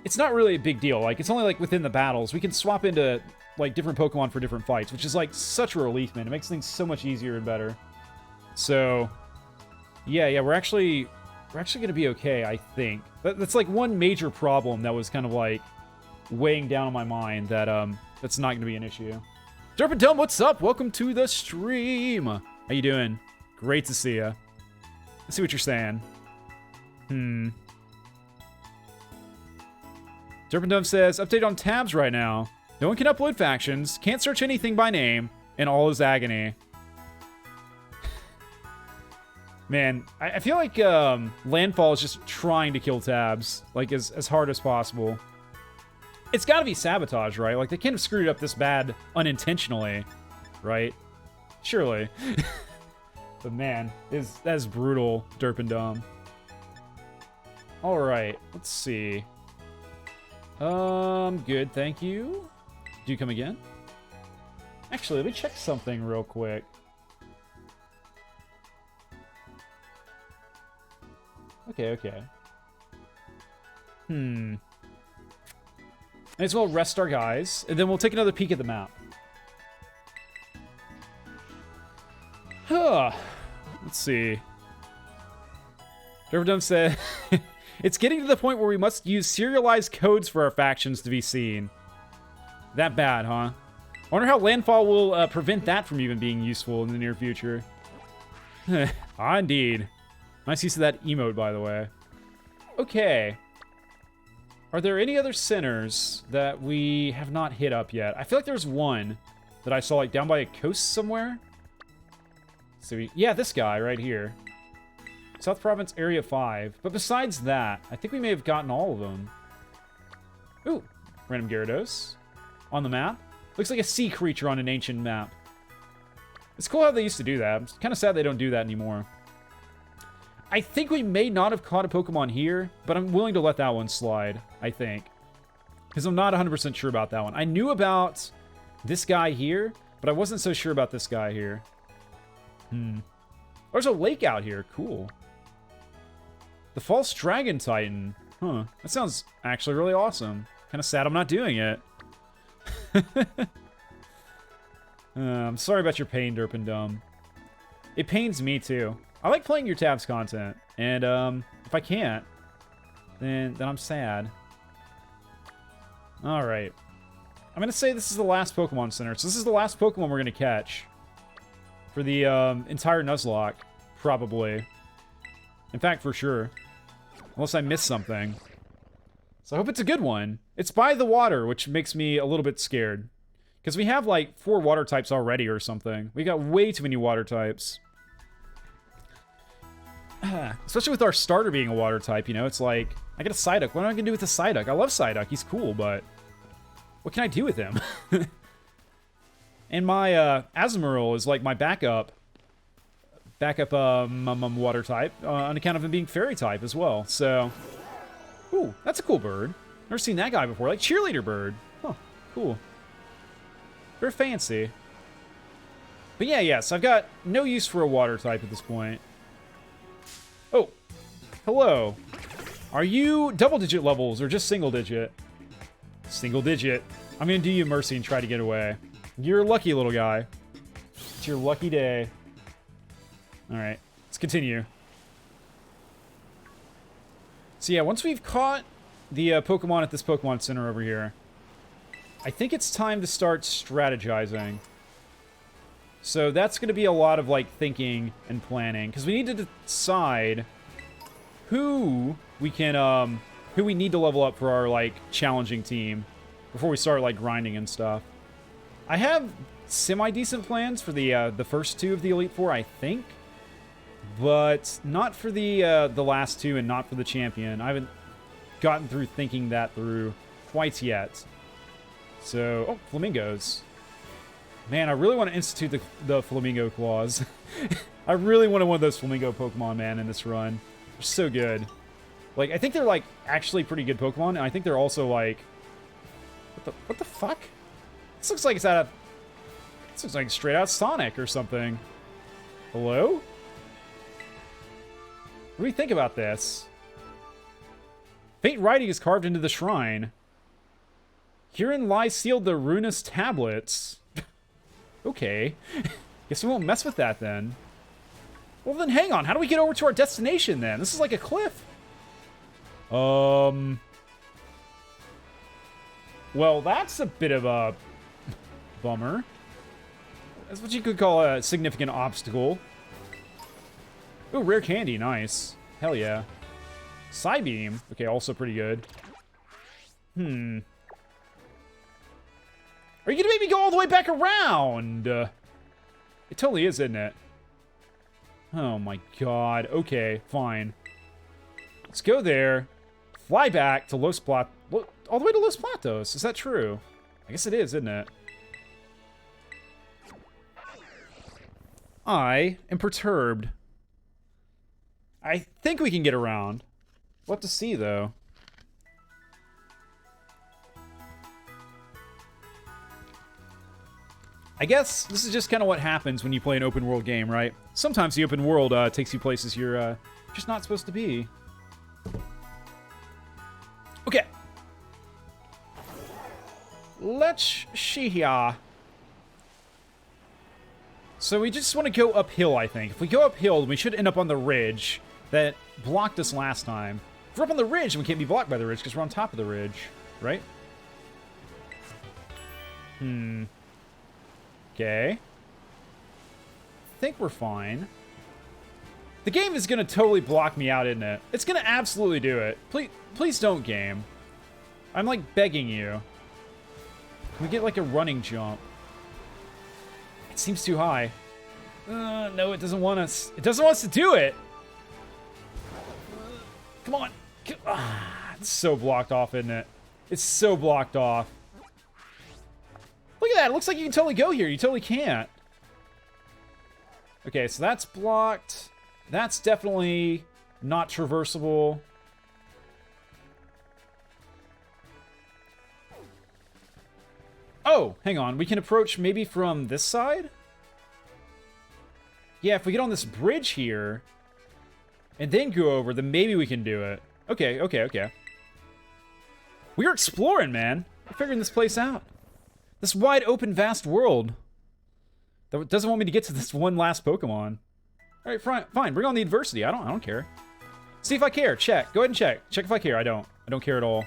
it's not really a big deal. Like, it's only, like, within the battles. We can swap into, like, different Pokemon for different fights, which is, like, such a relief, man. It makes things so much easier and better. So, yeah, we're actually gonna be okay, I think. That's, like, one major problem that was kind of, like, weighing down on my mind that, that's not gonna be an issue. Derpendome, what's up? Welcome to the stream. How you doing? Great to see ya. Let's see what you're saying. Derpendome says, update on tabs right now. No one can upload factions, can't search anything by name, and all is agony. Man, I feel like Landfall is just trying to kill tabs, like, as hard as possible. It's gotta be sabotage, right? Like, they can't have screwed up this bad unintentionally, right? Surely. But man, that is brutal, Derpendome. Alright, let's see. Good, thank you. Do you come again? Actually, let me check something real quick. Okay. May as well rest our guys, and then we'll take another peek at the map. Let's see. Derpendome said, it's getting to the point where we must use serialized codes for our factions to be seen. That bad, huh? I wonder how Landfall will prevent that from even being useful in the near future. Indeed. Nice use of that emote, by the way. Okay. Are there any other centers that we have not hit up yet? I feel like there's one that I saw, like, down by a coast somewhere. So yeah, this guy right here. South Province Area 5. But besides that, I think we may have gotten all of them. Ooh, Random Gyarados on the map. Looks like a sea creature on an ancient map. It's cool how they used to do that. It's kind of sad they don't do that anymore. I think we may not have caught a Pokemon here, but I'm willing to let that one slide, I think. Because I'm not 100% sure about that one. I knew about this guy here, but I wasn't so sure about this guy here. There's a lake out here. Cool. The False Dragon Titan. Huh. That sounds actually really awesome. Kind of sad I'm not doing it. I'm sorry about your pain, Derp and Dumb. It pains me too. I like playing your tabs content, and if I can't, then I'm sad. All right, I'm gonna say this is the last Pokemon Center. So this is the last Pokemon we're gonna catch for the entire Nuzlocke, probably. In fact, for sure, unless I miss something. So I hope it's a good one. It's by the water, which makes me a little bit scared. Because we have like 4 water types already or something. We got way too many water types. Especially with our starter being a water type, you know, it's like, I get a Psyduck. What am I going to do with a Psyduck? I love Psyduck. He's cool, but what can I do with him? And my Azumarill is like my backup water type on account of him being fairy type as well. So, ooh, that's a cool bird. Never seen that guy before. Like cheerleader bird. Huh, cool. Very fancy. But yeah, so I've got no use for a water type at this point. Oh, hello. Are you double-digit levels or just single-digit? Single-digit. I'm going to do you a mercy and try to get away. You're lucky, little guy. It's your lucky day. All right, let's continue. So yeah, once we've caught the Pokemon at this Pokemon Center over here, I think it's time to start strategizing. So that's going to be a lot of like thinking and planning, because we need to decide who we can who we need to level up for our like challenging team before we start like grinding and stuff. I have semi-decent plans for the first 2 of the Elite Four, I think, but not for the last 2 and not for the champion. I haven't gotten through thinking that through quite yet. So, oh, flamingos. Man, I really want to institute the flamingo claws. I really wanted one of those flamingo Pokemon, man, in this run. They're so good. Like, I think they're, like, actually pretty good Pokemon, and I think they're also, like... What the fuck? This looks like it's out of... This looks like straight out Sonic or something. Hello? What do we think about this? Faint writing is carved into the shrine. Herein lie sealed the runous tablets. Okay. Guess we won't mess with that then. Well then, hang on. How do we get over to our destination then? This is like a cliff. Well, that's a bit of a bummer. That's what you could call a significant obstacle. Ooh, rare candy. Nice. Hell yeah. Psybeam. Okay, also pretty good. Are you gonna make me go all the way back around? It totally is, isn't it? Oh my god. Okay, fine. Let's go there. Fly back to Los Platos. All the way to Los Platos. Is that true? I guess it is, isn't it? I am perturbed. I think we can get around. We'll have to see, though. I guess this is just kind of what happens when you play an open world game, right? Sometimes the open world takes you places you're just not supposed to be. Okay. Let's see here. So we just want to go uphill, I think. If we go uphill, we should end up on the ridge that blocked us last time. If we're up on the ridge, we can't be blocked by the ridge because we're on top of the ridge, right? Okay. I think we're fine. The game is going to totally block me out, isn't it? It's going to absolutely do it. Please don't, game. I'm, like, begging you. Can we get, like, a running jump? It seems too high. No, it doesn't want us. It doesn't want us to do it. Come on. It's so blocked off, isn't it? It's so blocked off. Look at that. It looks like you can totally go here. You totally can't. Okay, so that's blocked. That's definitely not traversable. Oh, hang on. We can approach maybe from this side? Yeah, if we get on this bridge here and then go over, then maybe we can do it. Okay, okay, okay. We're exploring, man. We're figuring this place out. This wide open, vast world that doesn't want me to get to this one last Pokemon. All right, fine. Bring on the adversity. I don't care. See if I care. Check. Go ahead and check. Check if I care. I don't care at all.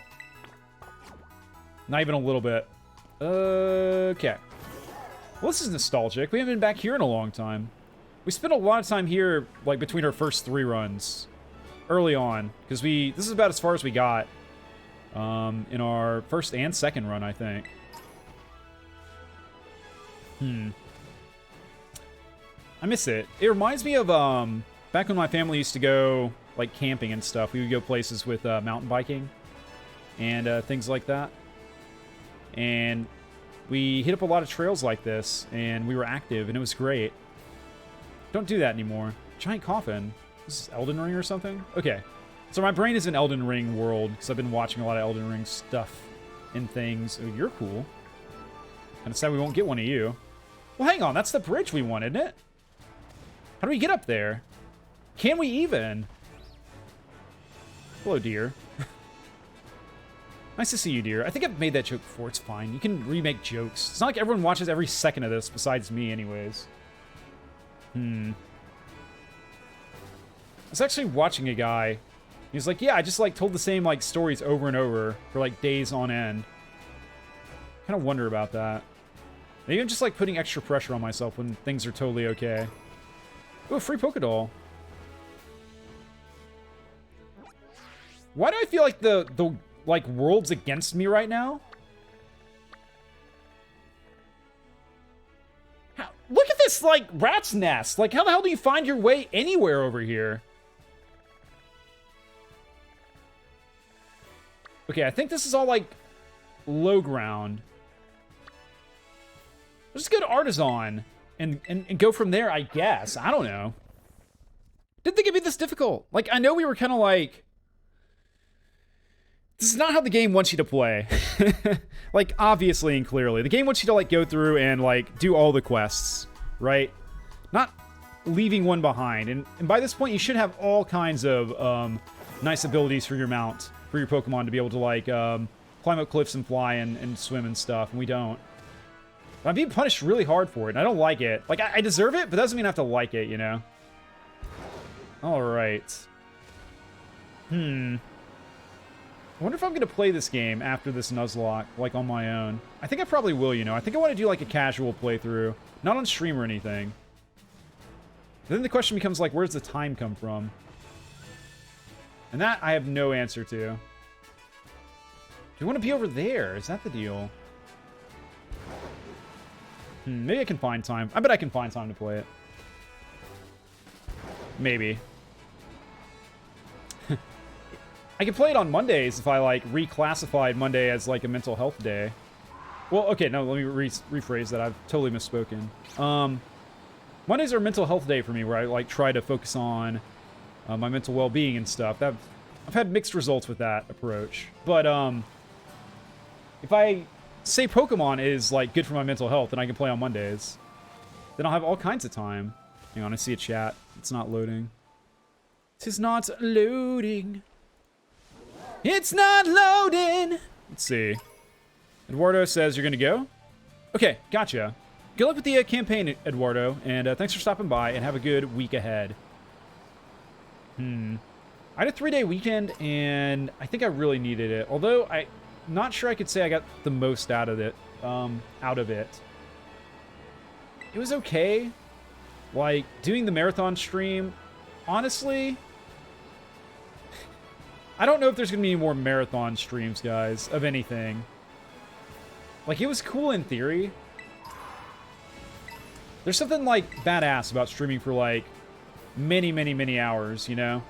Not even a little bit. Okay. Well, this is nostalgic. We haven't been back here in a long time. We spent a lot of time here, like, between our first 3 runs. Early on. Because this is about as far as we got. In our first and second run, I think. I miss it. It reminds me of, back when my family used to go, like, camping and stuff. We would go places with, mountain biking. And, things like that. And we hit up a lot of trails like this, and we were active, and it was great. Don't do that anymore. Giant coffin. This is Elden Ring or something? Okay. So my brain is in Elden Ring world, because I've been watching a lot of Elden Ring stuff and things. Oh, you're cool. Kind of sad we won't get one of you. Well, hang on. That's the bridge we wanted, isn't it? How do we get up there? Can we even? Hello, dear. Nice to see you, dear. I think I've made that joke before. It's fine. You can remake jokes. It's not like everyone watches every second of this besides me anyways. I was actually watching a guy. He was like, yeah, I just, like, told the same, like, stories over and over for, like, days on end. Kind of wonder about that. Maybe I'm just, like, putting extra pressure on myself when things are totally okay. Ooh, a free Pokédoll. Why do I feel like the like, world's against me right now? Look at this, like, rat's nest. Like, how the hell do you find your way anywhere over here? Okay, I think this is all, like, low ground. Let's go to Artisan and go from there, I guess. I don't know. Didn't think it'd be this difficult. Like, I know we were kind of like... This is not how the game wants you to play. Like, obviously and clearly. The game wants you to, like, go through and, like, do all the quests, right? Not leaving one behind. And by this point, you should have all kinds of nice abilities for your mount, for your Pokemon to be able to, like, climb up cliffs and fly and swim and stuff, and we don't. But I'm being punished really hard for it, and I don't like it. Like, I deserve it, but that doesn't mean I have to like it, you know? Alright. I wonder if I'm going to play this game after this Nuzlocke, like, on my own. I think I probably will, you know. I think I want to do, like, a casual playthrough. Not on stream or anything. Then the question becomes, like, where's the time come from? And that I have no answer to. Do you want to be over there? Is that the deal? Maybe I can find time. I bet I can find time to play it. Maybe. I could play it on Mondays if I, like, reclassified Monday as, like, a mental health day. Well, okay, no, let me rephrase that. I've totally misspoken. Mondays are a mental health day for me, where I, like, try to focus on my mental well-being and stuff. I've had mixed results with that approach. But, if I say Pokemon is, like, good for my mental health and I can play on Mondays, then I'll have all kinds of time. Hang on, I see a chat. It's not loading. It's not loading. It's not loading! Let's see. Eduardo says you're gonna go? Okay, gotcha. Good luck with the campaign, Eduardo, and thanks for stopping by, and have a good week ahead. I had a 3-day weekend, and I think I really needed it. Although, I'm not sure I could say I got the most out of it. It was okay. Like, doing the marathon stream, honestly... I don't know if there's going to be any more marathon streams, guys, of anything. Like, it was cool in theory. There's something, like, badass about streaming for, like, many, many, many hours, you know?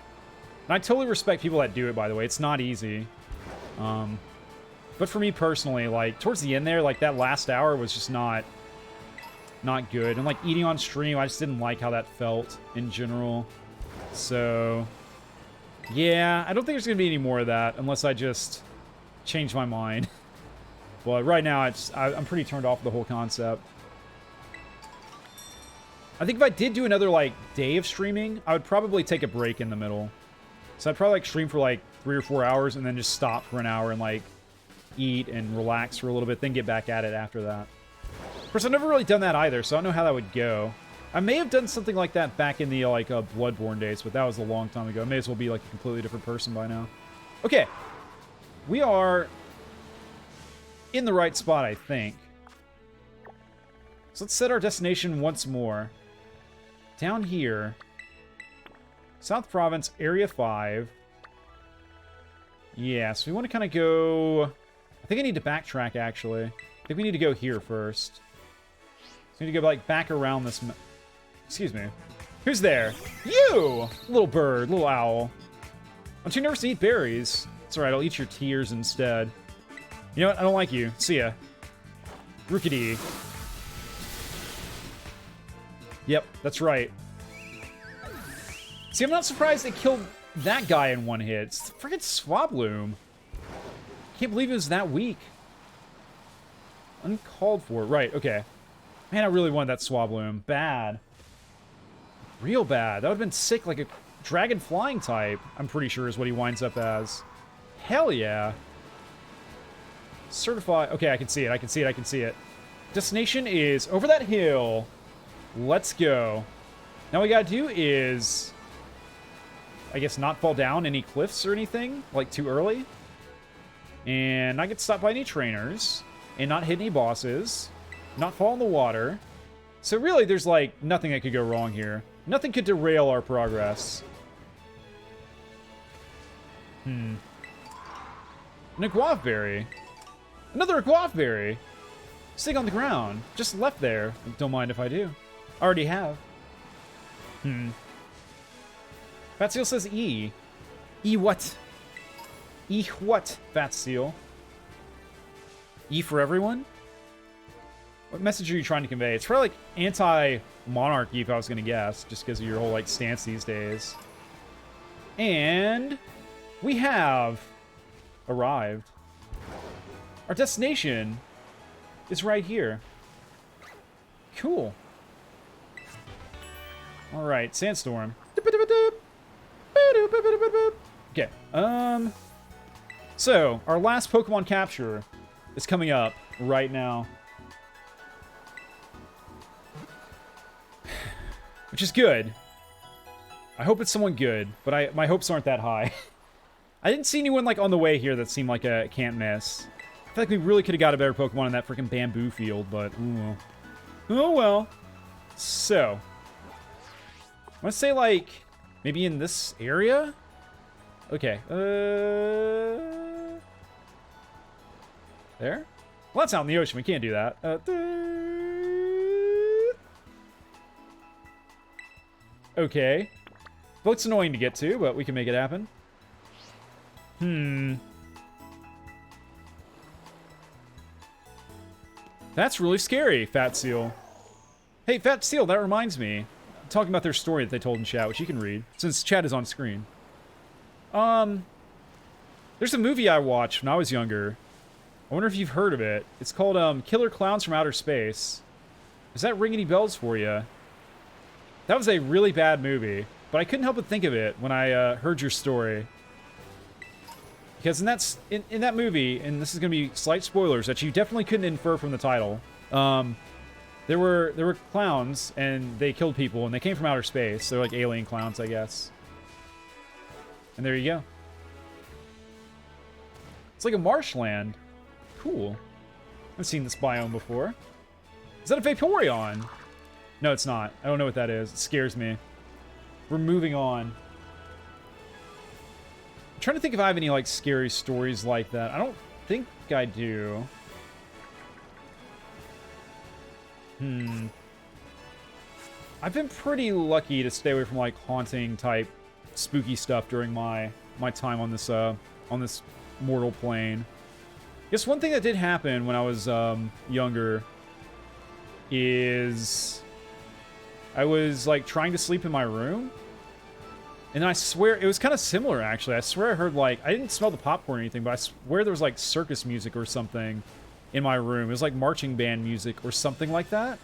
And I totally respect people that do it, by the way. It's not easy. But But for me personally, like, towards the end there, like, that last hour was just not good. And, like, eating on stream, I just didn't like how that felt in general. So, yeah, I don't think there's going to be any more of that unless I just change my mind. But right now, I'm pretty turned off the whole concept. I think if I did do another, like, day of streaming, I would probably take a break in the middle. So I'd probably, like, stream for, like, 3 or 4 hours and then just stop for an hour and, like, eat and relax for a little bit, then get back at it after that. Of course, I've never really done that either, so I don't know how that would go. I may have done something like that back in the, like, Bloodborne days, but that was a long time ago. I may as well be, like, a completely different person by now. Okay. We are in the right spot, I think. So let's set our destination once more. Down here. South Province, Area 5. Yeah, so we want to kind of go... I think I need to backtrack, actually. I think we need to go here first. So we need to go, like, back around this... Excuse me. Who's there? You! Little bird, little owl. I'm too nervous to eat berries. It's alright, I'll eat your tears instead. You know what? I don't like you. See ya. Rookity. Yep, that's right. See, I'm not surprised they killed that guy in one hit. It's the friggin' Swabloom. Can't believe it was that weak. Uncalled for. Right, okay. Man, I really wanted that Swabloom. Bad. Real bad. That would have been sick, like a dragon flying type, I'm pretty sure is what he winds up as. Hell yeah. Certified. Okay, I can see it. I can see it. I can see it. Destination is over that hill. Let's go. Now what we gotta do is, I guess, not fall down any cliffs or anything, like, too early. And not get stopped by any trainers. And not hit any bosses. Not fall in the water. So really, there's, like, nothing that could go wrong here. Nothing could derail our progress. An Aguave Berry. Another Aguave Berry. Sitting on the ground. Just left there. Don't mind if I do. Already have. Fat Seal says E. E what? E what, Fat Seal? E for everyone? What message are you trying to convey? It's probably like anti-monarchy, if I was going to guess, just because of your whole, like, stance these days. And we have arrived. Our destination is right here. Cool. All right, Sandstorm. Okay. So our last Pokemon capture is coming up right now. Which is good. I hope it's someone good, but my hopes aren't that high. I didn't see anyone, like, on the way here that seemed like a can't miss. I feel like we really could have got a better Pokemon in that freaking bamboo field, but oh well. Oh well. So, I want to say, like, maybe in this area? Okay. There? Well, that's out in the ocean. We can't do that. Okay. Boat's annoying to get to, but we can make it happen. That's really scary, Fat Seal. Hey, Fat Seal, that reminds me. I'm talking about their story that they told in chat, which you can read, since chat is on screen. There's a movie I watched when I was younger. I wonder if you've heard of it. It's called, Killer Clowns from Outer Space. Does that ring any bells for you? That was a really bad movie, but I couldn't help but think of it when I heard your story. Because in that movie, and this is going to be slight spoilers that you definitely couldn't infer from the title, there were clowns, and they killed people, and they came from outer space. They're like alien clowns, I guess. And there you go. It's like a marshland. Cool. I've seen this biome before. Is that a Vaporeon? No, it's not. I don't know what that is. It scares me. We're moving on. I'm trying to think if I have any, like, scary stories like that. I don't think I do. I've been pretty lucky to stay away from, like, haunting type spooky stuff during my time on this mortal plane. Guess one thing that did happen when I was younger is I was like trying to sleep in my room, and I swear it was kind of similar actually. I swear I heard like, I didn't smell the popcorn or anything, but I swear there was like circus music or something in my room. It was like marching band music or something like that,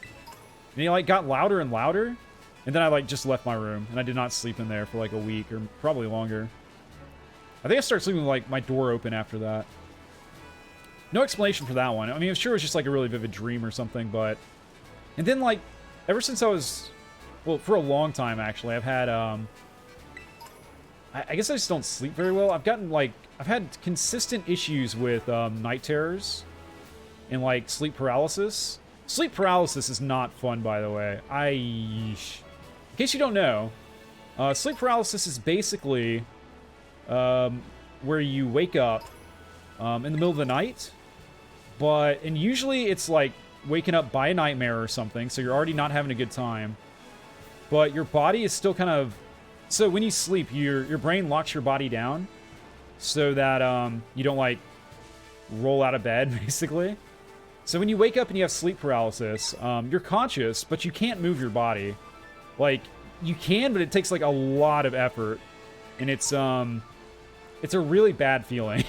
and it like got louder and louder, and then I like just left my room and I did not sleep in there for like a week or probably longer. I think I started sleeping with like my door open after that. No explanation for that one. I mean, I'm sure it was just like a really vivid dream or something, but... And then, like, ever since I was... Well, for a long time, actually, I've had, I guess I just don't sleep very well. I've gotten, like... I've had consistent issues with, night terrors. And, like, sleep paralysis. Sleep paralysis is not fun, by the way. In case you don't know, sleep paralysis is basically, where you wake up, in the middle of the night... and usually it's like waking up by a nightmare or something, so you're already not having a good time. But your body is still kind of... So when you sleep, your brain locks your body down so that you don't, like, roll out of bed, basically. So when you wake up and you have sleep paralysis, you're conscious, but you can't move your body. Like, you can, but it takes, like, a lot of effort. And it's a really bad feeling.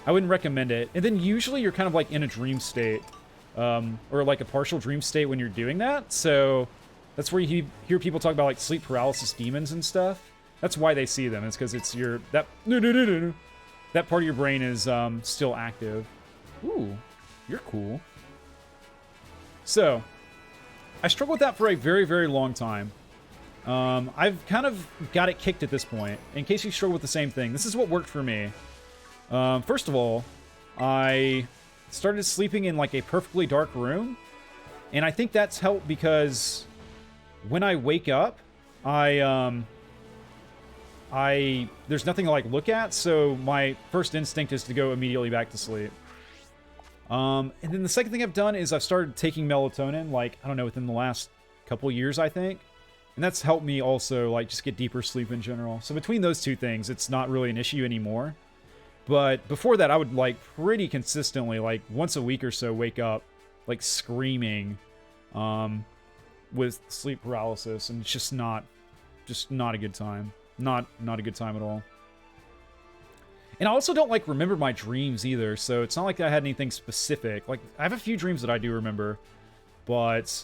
I wouldn't recommend it. And then usually you're kind of like in a dream state, or like a partial dream state when you're doing that. So that's where you hear people talk about like sleep paralysis demons and stuff. That's why they see them. It's because it's that part of your brain is still active. Ooh, you're cool. So I struggled with that for a very, very long time. I've kind of got it kicked at this point. In case you struggle with the same thing, this is what worked for me. First of all, I started sleeping in like a perfectly dark room, and I think that's helped because when I wake up, there's nothing to like look at, so my first instinct is to go immediately back to sleep. And then the second thing I've done is I've started taking melatonin, like, I don't know, within the last couple years, I think. And that's helped me also, like, just get deeper sleep in general. So between those two things, it's not really an issue anymore. But before that, I would, like, pretty consistently, like, once a week or so, wake up, like, screaming with sleep paralysis. And it's just not a good time. Not a good time at all. And I also don't, like, remember my dreams either. So it's not like I had anything specific. Like, I have a few dreams that I do remember. But,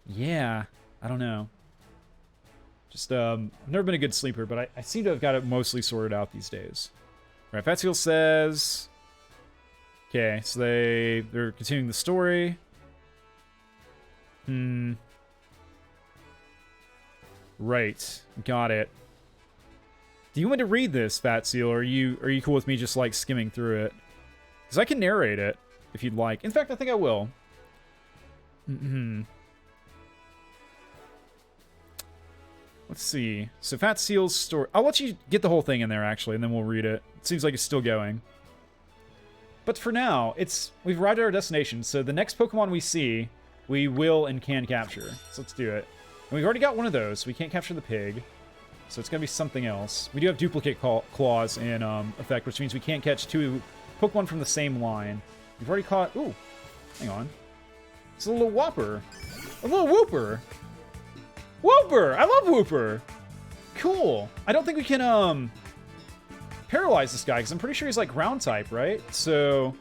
yeah, I don't know. Just, I've never been a good sleeper, but I seem to have got it mostly sorted out these days. All right, Fatseal says... Okay, so they're continuing the story. Right, got it. Do you want to read this, Fatseal, or are you cool with me just, like, skimming through it? Because I can narrate it, if you'd like. In fact, I think I will. Let's see. So Fatseal's story... I'll let you get the whole thing in there, actually, and then we'll read it. It seems like it's still going. But for now, we've arrived at our destination, so the next Pokemon we see, we will and can capture. So let's do it. And we've already got one of those, so we can't capture the pig. So it's going to be something else. We do have duplicate claws in effect, which means we can't catch two Pokemon from the same line. We've already caught... Ooh, hang on. It's a little Whopper. A little Whooper. Whooper! I love Whooper! Cool. I don't think we can, paralyze this guy, because I'm pretty sure he's, like, ground type, right? So,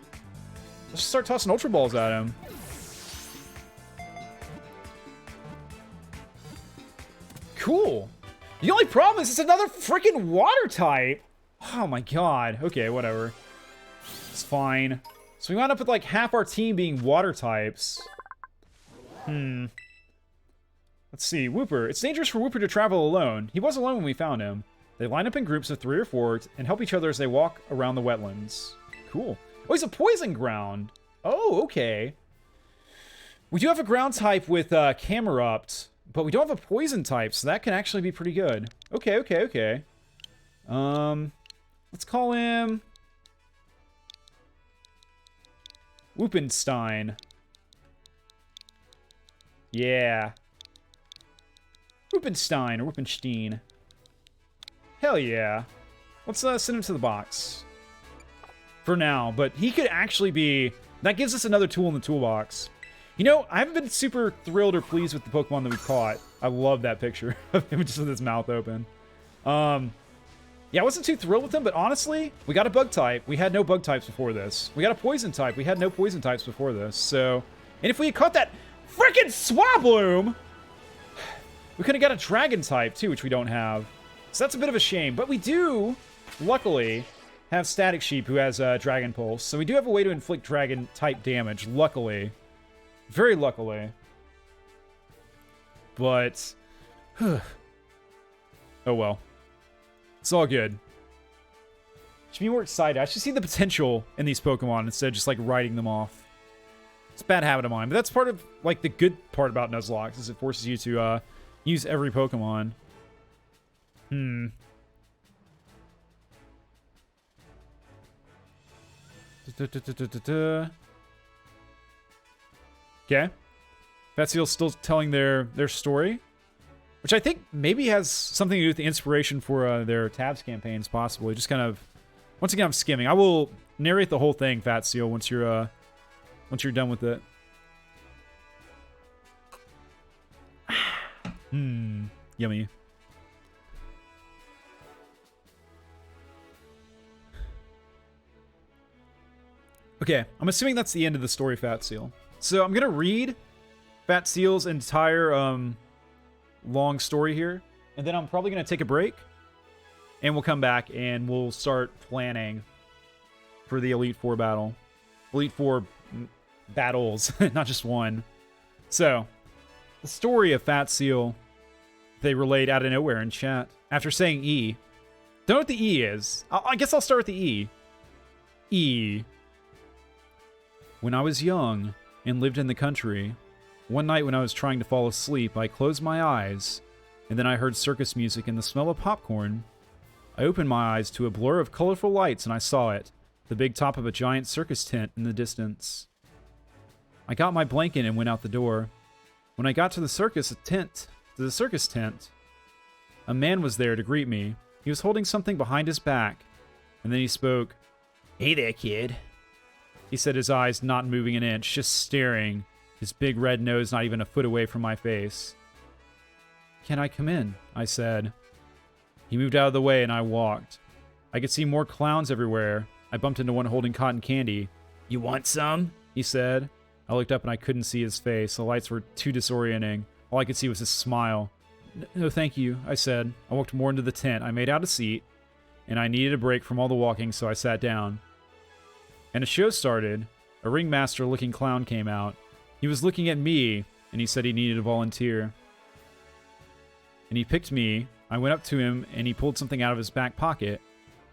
let's just start tossing Ultra Balls at him. Cool. The only problem is it's another freaking water type! Oh my god. Okay, whatever. It's fine. So we wound up with, like, half our team being water types. Let's see, Whooper. It's dangerous for Whooper to travel alone. He was alone when we found him. They line up in groups of 3 or 4 and help each other as they walk around the wetlands. Cool. Oh, he's a poison ground. Oh, okay. We do have a ground type with Camerupt, but we don't have a poison type, so that can actually be pretty good. Okay. Let's call him... Whoopenstein. Yeah. Whoopenstein, or Whoopenstein. Hell yeah. Let's send him to the box. for now, but he could actually be... That gives us another tool in the toolbox. You know, I haven't been super thrilled or pleased with the Pokemon that we caught. I love that picture of him just with his mouth open. Yeah, I wasn't too thrilled with him, but honestly, we got a bug type. We had no bug types before this. We got a poison type. We had no poison types before this, so... And if we had caught that frickin' Swabloom, we could have got a dragon type, too, which we don't have. So that's a bit of a shame, but we do, luckily, have Static Sheep, who has Dragon Pulse. So we do have a way to inflict dragon-type damage, luckily. Very luckily. But... oh well. It's all good. Should be more excited. I should see the potential in these Pokemon instead of just, like, writing them off. It's a bad habit of mine, but that's part of, like, the good part about Nuzlocke, is it forces you to, use every Pokemon. Okay. Fatseal's still telling their story, which I think maybe has something to do with the inspiration for their tabs campaigns, possibly. Just kind of, once again, I'm skimming. I will narrate the whole thing, Fatseal, once you're done with it. Yummy. Okay, I'm assuming that's the end of the story, Fatseal. So I'm gonna read Fatseal's entire long story here, and then I'm probably gonna take a break, and we'll come back and we'll start planning for the Elite Four battle. Elite Four battles, not just one. So, the story of Fatseal, they relayed out of nowhere in chat after saying E. Don't know what the E is. I guess I'll start with the E. E. When I was young and lived in the country, one night when I was trying to fall asleep, I closed my eyes, and then I heard circus music and the smell of popcorn. I opened my eyes to a blur of colorful lights, and I saw it, the big top of a giant circus tent in the distance. I got my blanket and went out the door. When I got to the circus tent, a man was there to greet me. He was holding something behind his back, and then he spoke. "Hey there, kid." He said, his eyes not moving an inch, just staring, his big red nose not even a foot away from my face. "Can I come in?" I said. He moved out of the way and I walked. I could see more clowns everywhere. I bumped into one holding cotton candy. "You want some?" he said. I looked up and I couldn't see his face. The lights were too disorienting. All I could see was his smile. "No, thank you," I said. I walked more into the tent. I made out a seat, and I needed a break from all the walking, so I sat down. And a show started. A ringmaster-looking clown came out. He was looking at me, and he said he needed a volunteer. And he picked me. I went up to him, and he pulled something out of his back pocket.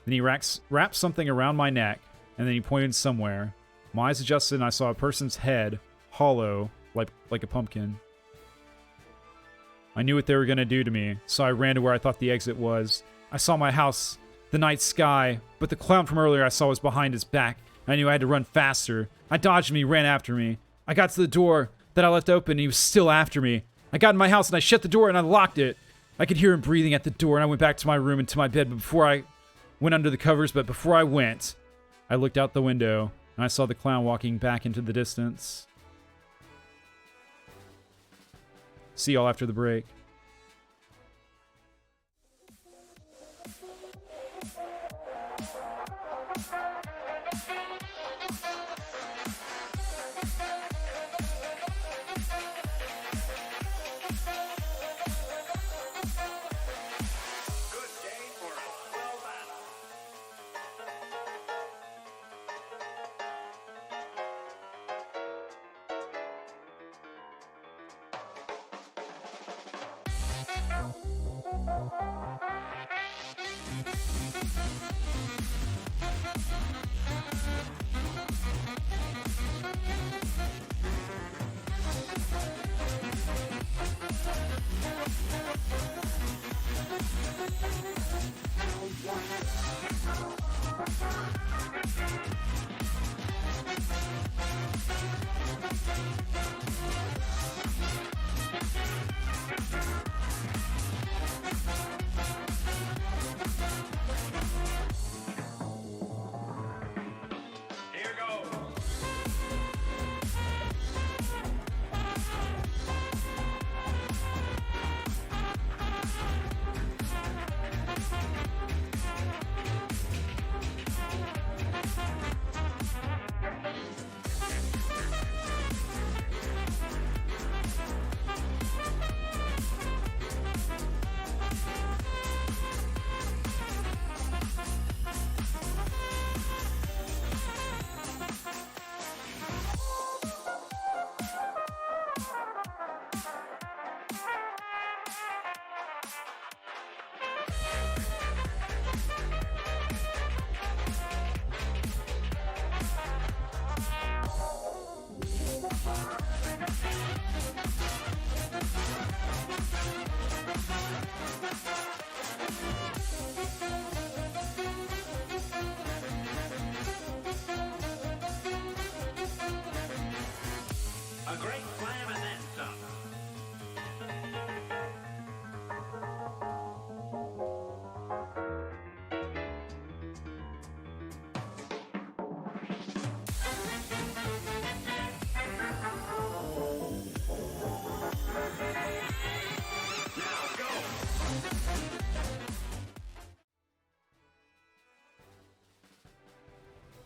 Then he wrapped something around my neck, and then he pointed somewhere. My eyes adjusted, and I saw a person's head, hollow, like a pumpkin. I knew what they were going to do to me, so I ran to where I thought the exit was. I saw my house, the night sky, but the clown from earlier I saw was behind his back. I knew I had to run faster. I dodged him, he ran after me. I got to the door that I left open, and he was still after me. I got in my house, and I shut the door, and I locked it. I could hear him breathing at the door, and I went back to my room and to my bed, but before I went under the covers, I looked out the window, and I saw the clown walking back into the distance. See y'all after the break.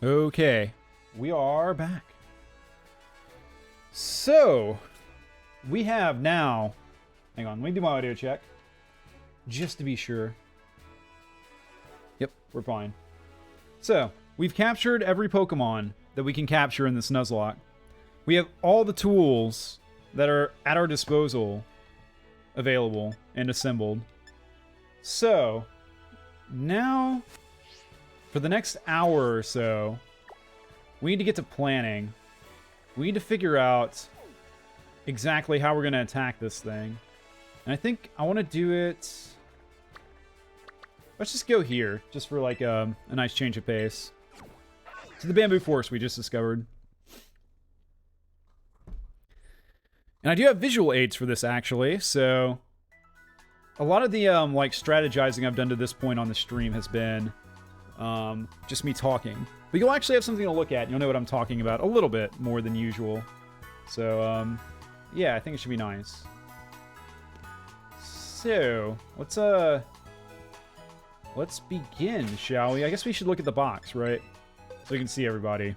Okay, we are back. So, we have now... Hang on, let me do my audio check. Just to be sure. Yep, we're fine. So, we've captured every Pokemon that we can capture in this Nuzlocke. We have all the tools that are at our disposal available and assembled. So, now, for the next hour or so, we need to get to planning. We need to figure out exactly how we're going to attack this thing. And I think I want to do it... Let's just go here, just for like a nice change of pace. To the Bamboo Forest we just discovered. And I do have visual aids for this, actually, so... A lot of the, like, strategizing I've done to this point on the stream has been, just me talking. But you'll actually have something to look at. You'll know what I'm talking about a little bit more than usual. So, yeah, I think it should be nice. So, let's begin, shall we? I guess we should look at the box, right? So we can see everybody.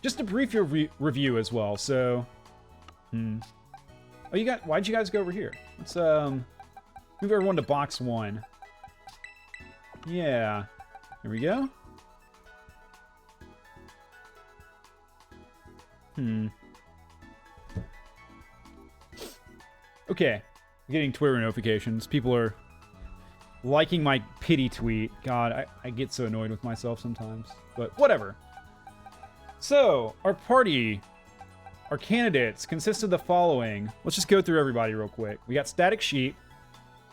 Just a brief review as well, so... Oh, why'd you guys go over here? Let's, move everyone to box 1. Yeah. Here we go. Okay. I'm getting Twitter notifications. People are liking my pity tweet. God, I get so annoyed with myself sometimes. But whatever. So, our party... Our candidates consist of the following. Let's just go through everybody real quick. We got Static Sheep,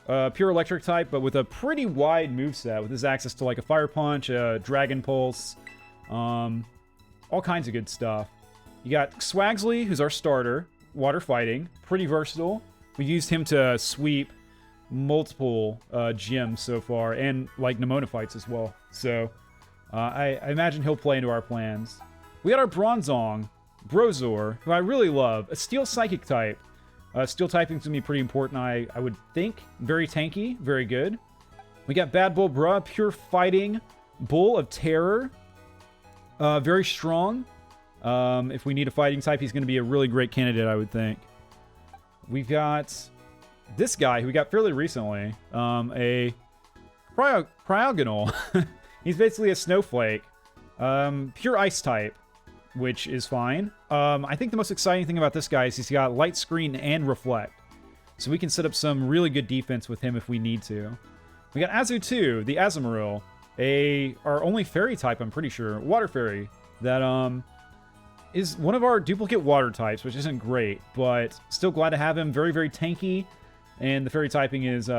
pure electric type, but with a pretty wide moveset, with his access to like a Fire Punch, a Dragon Pulse, all kinds of good stuff. You got Swagsley, who's our starter, water fighting, pretty versatile. We've used him to sweep multiple gyms so far, and like Nemona fights as well. So I imagine he'll play into our plans. We got our Bronzong, Brozor, who I really love. A Steel Psychic type. Steel typing's gonna be pretty important, I would think. Very tanky, very good. We got Bad Bull Bruh, pure fighting bull of terror. Very strong. If we need a fighting type, he's gonna be a really great candidate, I would think. We've got this guy who we got fairly recently. A Cryogonal. He's basically a snowflake. Pure ice type, which is fine. I think the most exciting thing about this guy is he's got Light Screen and Reflect. So we can set up some really good defense with him if we need to. We got Azu2, the Azumarill. Our only fairy type, I'm pretty sure. Water fairy. That, is one of our duplicate water types, which isn't great. But still glad to have him. Very, very tanky. And the fairy typing is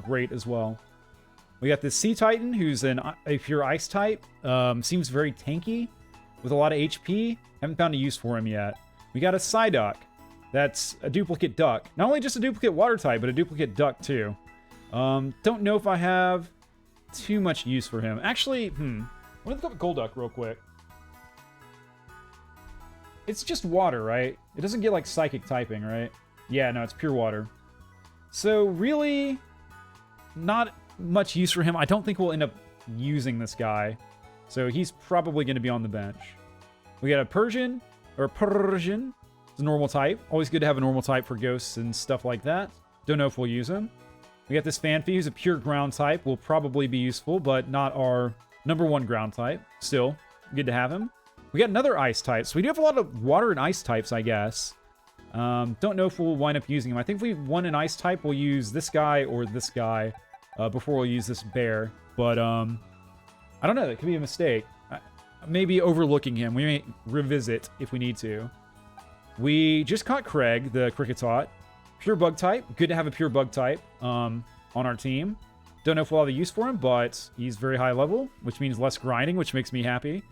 great as well. We got this Sea Titan, who's a pure ice type. Seems very tanky, with a lot of HP. Haven't found a use for him yet. We got a Psyduck. That's a duplicate duck. Not only just a duplicate water type, but a duplicate duck too. Don't know if I have too much use for him. Actually, let me look up Golduck real quick. It's just water, right? It doesn't get like psychic typing, right? Yeah, no, it's pure water. So really, not much use for him. I don't think we'll end up using this guy. So he's probably going to be on the bench. We got a Persian. It's a normal type. Always good to have a normal type for ghosts and stuff like that. Don't know if we'll use him. We got this Fanfi, who's a pure ground type. Will probably be useful, but not our #1 ground type. Still, good to have him. We got another ice type. So we do have a lot of water and ice types, I guess. Don't know if we'll wind up using him. I think if we want an ice type, we'll use this guy or this guy before we'll use this bear. But, I don't know. That could be a mistake. Maybe overlooking him. We may revisit if we need to. We just caught Craig, the Cricketot. Pure bug type. Good to have a pure bug type on our team. Don't know if we'll have a use for him, but he's very high level, which means less grinding, which makes me happy.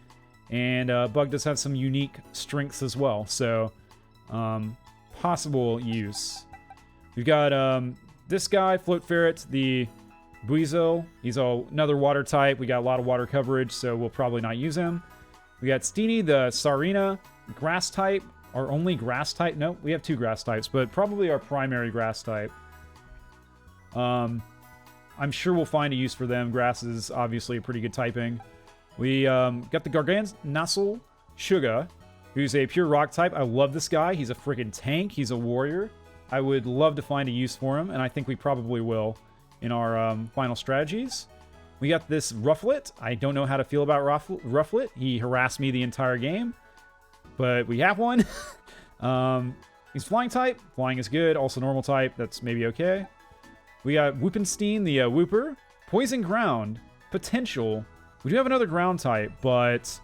And Bug does have some unique strengths as well, so possible use. We've got this guy, Float Ferret, the Buizel. He's another water type. We got a lot of water coverage, so we'll probably not use him. We got Steenie, the Sarina, grass type. Our only grass type? No, we have 2 grass types, but probably our primary grass type. I'm sure we'll find a use for them. Grass is obviously a pretty good typing. We got the Gargantuan Sugar, who's a pure rock type. I love this guy. He's a freaking tank. He's a warrior. I would love to find a use for him, and I think we probably will in our final strategies. We got this Rufflet. I don't know how to feel about Rufflet. He harassed me the entire game, but we have one. He's flying type. Flying is good. Also normal type. That's maybe okay. We got Whoopenstein, the Whooper. Poison Ground. Potential. We do have another ground type, but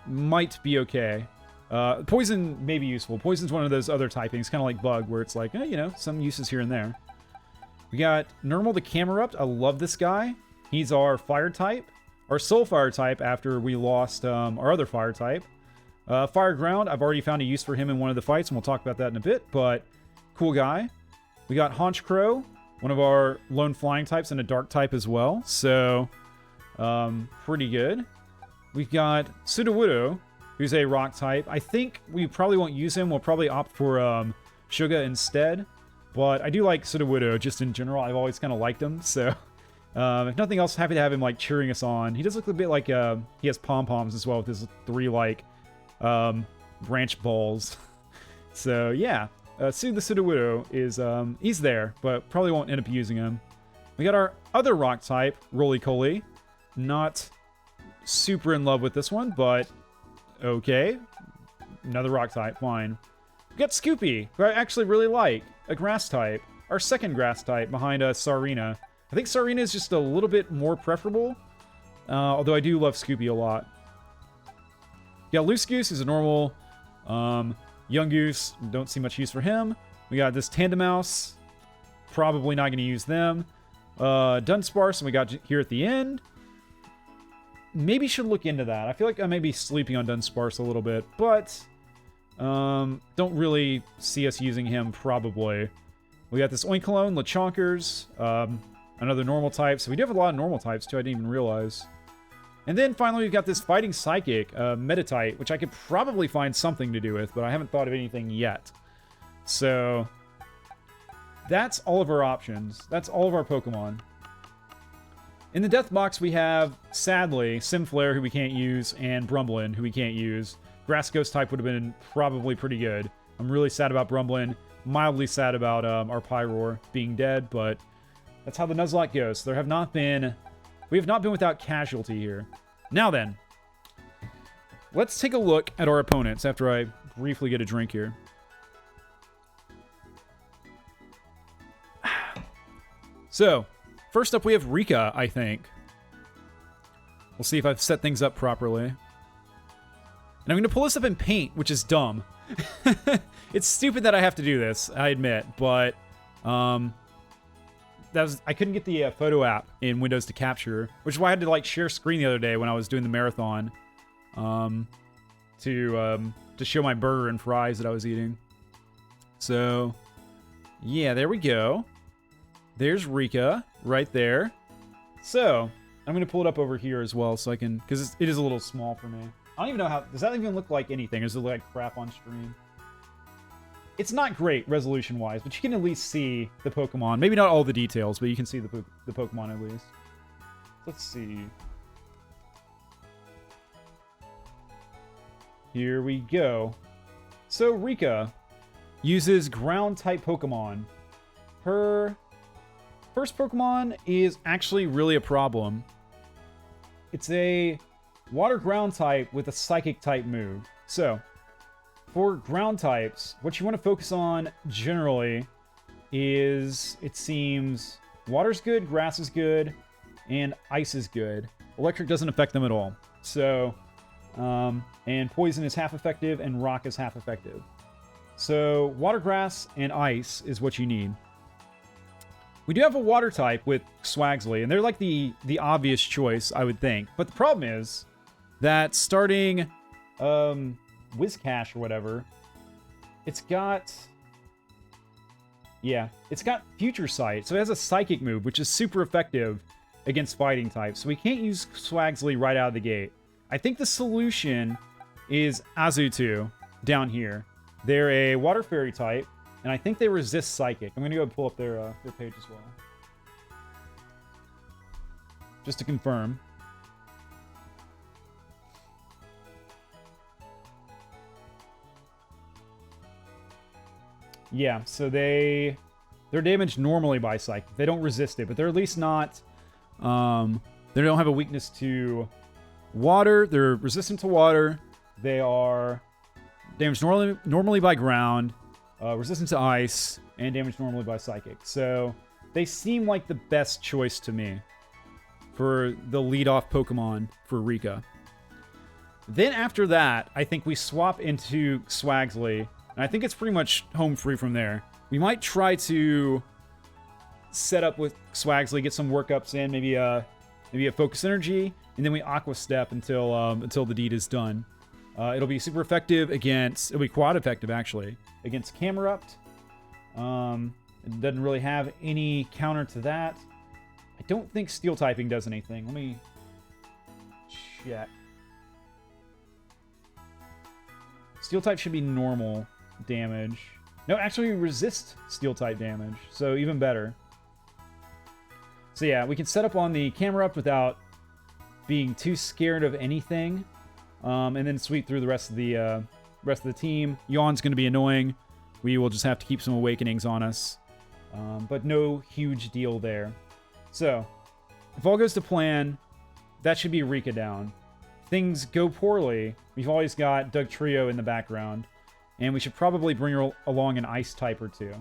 might be okay. Poison may be useful. Poison's one of those other typings, kind of like Bug, where it's like, you know, some uses here and there. We got Normal the Camerupt. I love this guy. He's our fire type. Our soul fire type after we lost our other fire type. Fire Ground, I've already found a use for him in one of the fights, and we'll talk about that in a bit, but cool guy. We got Haunch Crow, one of our lone flying types, and a dark type as well, so pretty good. We've got Sudowoodo, who's a rock type. I think we probably won't use him. We'll probably opt for Suga instead, but I do like Sudowoodo just in general. I've always kind of liked him, so if nothing else, happy to have him like cheering us on. He does look a bit like he has pom-poms as well with his 3 like branch balls. So yeah, the Sudowoodo is he's there, but probably won't end up using him. We got our other rock type, Roly-Coly. Not super in love with this one, but okay. Another rock type, fine. We got Scoopy, who I actually really like. A grass type. Our second grass type behind Sarina. I think Sarina is just a little bit more preferable, although I do love Scoopy a lot. Yeah, Loose Goose is a normal. Young Goose, don't see much use for him. We got this Tandemouse. Probably not going to use them. Dunsparce, and we got here at the end. Maybe should look into that. I feel like I may be sleeping on Dunsparce a little bit, but don't really see us using him, probably. We got this Oinkologne, Lechonkers, another normal type. So we do have a lot of normal types, too. I didn't even realize. And then finally, we've got this Fighting Psychic, Meditite, which I could probably find something to do with, but I haven't thought of anything yet. So that's all of our options. That's all of our Pokemon. In the Death Box, we have, sadly, Simflare, who we can't use, and Brumblin, who we can't use. Grass Ghost type would have been probably pretty good. I'm really sad about Brumblin. Mildly sad about our Pyroar being dead, but that's how the Nuzlocke goes. We have not been without casualty here. Now then, let's take a look at our opponents after I briefly get a drink here. So, first up we have Rika, I think. We'll see if I've set things up properly. And I'm going to pull this up in Paint, which is dumb. It's stupid that I have to do this, I admit, but I couldn't get the photo app in Windows to capture, which is why I had to like share screen the other day when I was doing the marathon to show my burger and fries that I was eating. So, yeah, there we go. There's Rika right there. So, I'm going to pull it up over here as well so I can, because it is a little small for me. I don't even know how, does that even look like anything? Or does it look like crap on stream? It's not great resolution-wise, but you can at least see the Pokemon. Maybe not all the details, but you can see the Pokemon at least. Let's see. Here we go. So Rika uses ground-type Pokemon. Her first Pokemon is actually really a problem. It's a water-ground type with a psychic-type move. So, for ground types, what you want to focus on generally is, it seems, water's good, grass is good, and ice is good. Electric doesn't affect them at all. So, and poison is half effective, and rock is half effective. So, water, grass, and ice is what you need. We do have a water type with Swagsley, and they're like the obvious choice, I would think. But the problem is that starting Whiscash or whatever, it's got Future Sight, so it has a psychic move, which is super effective against fighting types. So we can't use Swagsley right out of the gate. I think the solution is Azutu down here. They're a water fairy type, and I think they resist psychic. I'm gonna go pull up their page as well. just to confirm. Yeah, so they're damaged normally by Psychic. They don't resist it, but they're at least not... they don't have a weakness to water. They're resistant to water. They are damaged normally by ground, resistant to ice, and damaged normally by Psychic. So they seem like the best choice to me for the lead-off Pokemon for Rika. Then after that, I think we swap into Swagsley. And I think it's pretty much home free from there. We might try to set up with Swagsley, get some workups in, maybe a Focus Energy, and then we Aqua Step until the deed is done. It'll be super effective against... It'll be quad effective, actually, against Camerupt. It doesn't really have any counter to that. I don't think Steel typing does anything. Let me check. Steel type should be normal damage. No, actually resist Steel type damage, so even better. So yeah, we can set up on the Camerupt without being too scared of anything, and then sweep through the rest of the team. Yawn's going to be annoying. We will just have to keep some Awakenings on us, but no huge deal there. So, if all goes to plan, that should be Rika down. Things go poorly, we've always got Dugtrio in the background. And we should probably bring her along an Ice type or two,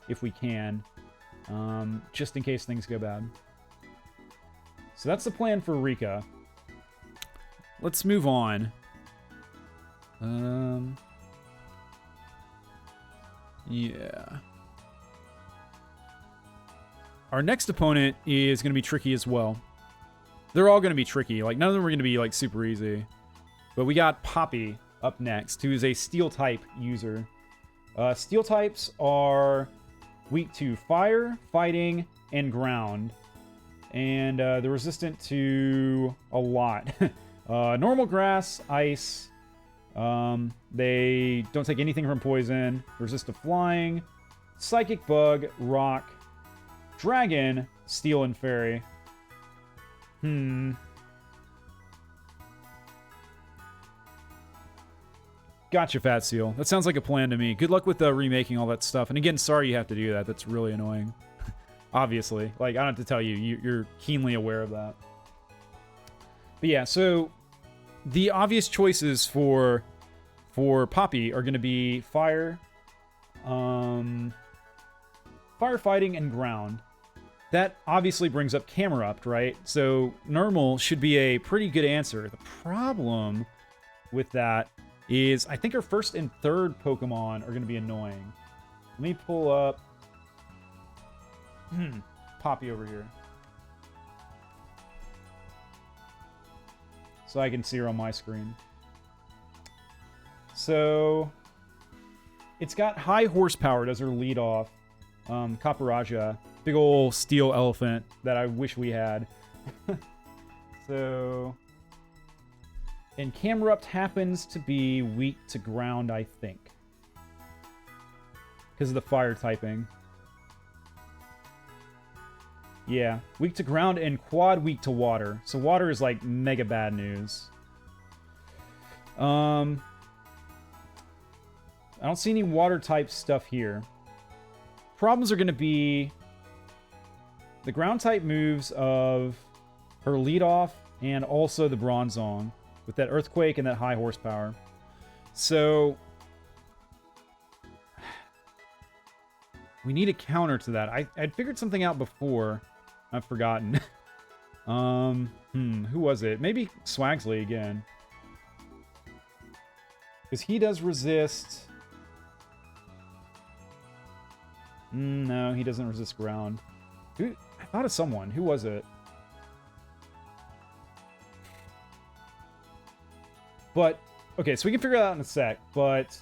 if we can, just in case things go bad. So that's the plan for Rika. Let's move on. Yeah. Our next opponent is going to be tricky as well. They're all going to be tricky. Like, none of them are going to be, like, super easy. But we got Poppy up next, who is a Steel type user. Steel types are weak to Fire, Fighting, and Ground. And they're resistant to a lot. Normal Grass, Ice. They don't take anything from Poison. Resist to Flying. Psychic Bug, Rock. Dragon, Steel, and Fairy. Gotcha, Fat Seal. That sounds like a plan to me. Good luck with remaking all that stuff. And again, sorry you have to do that. That's really annoying. Obviously. Like, I don't have to tell you. You're keenly aware of that. But yeah, so the obvious choices for Poppy are going to be Fire, Firefighting, and Ground. That obviously brings up Camerupt, right? So normal should be a pretty good answer. The problem with that is I think our first and third Pokemon are going to be annoying. Let me pull up Poppy over here, so I can see her on my screen. So it's got high horsepower as her lead off. Caparaja, big ol' steel elephant that I wish we had. So, and Camerupt happens to be weak to ground, I think, because of the fire typing. Yeah, weak to ground and quad weak to water. So water is like mega bad news. I don't see any water type stuff here. Problems are going to be the ground type moves of her lead off and also the Bronzong with that earthquake and that high horsepower. So we need a counter to that. I'd figured something out before. I've forgotten. Who was it? Maybe Swagsley again. Because he does resist... No, he doesn't resist ground. Who? I thought of someone. Who was it? But, okay, so we can figure that out in a sec. But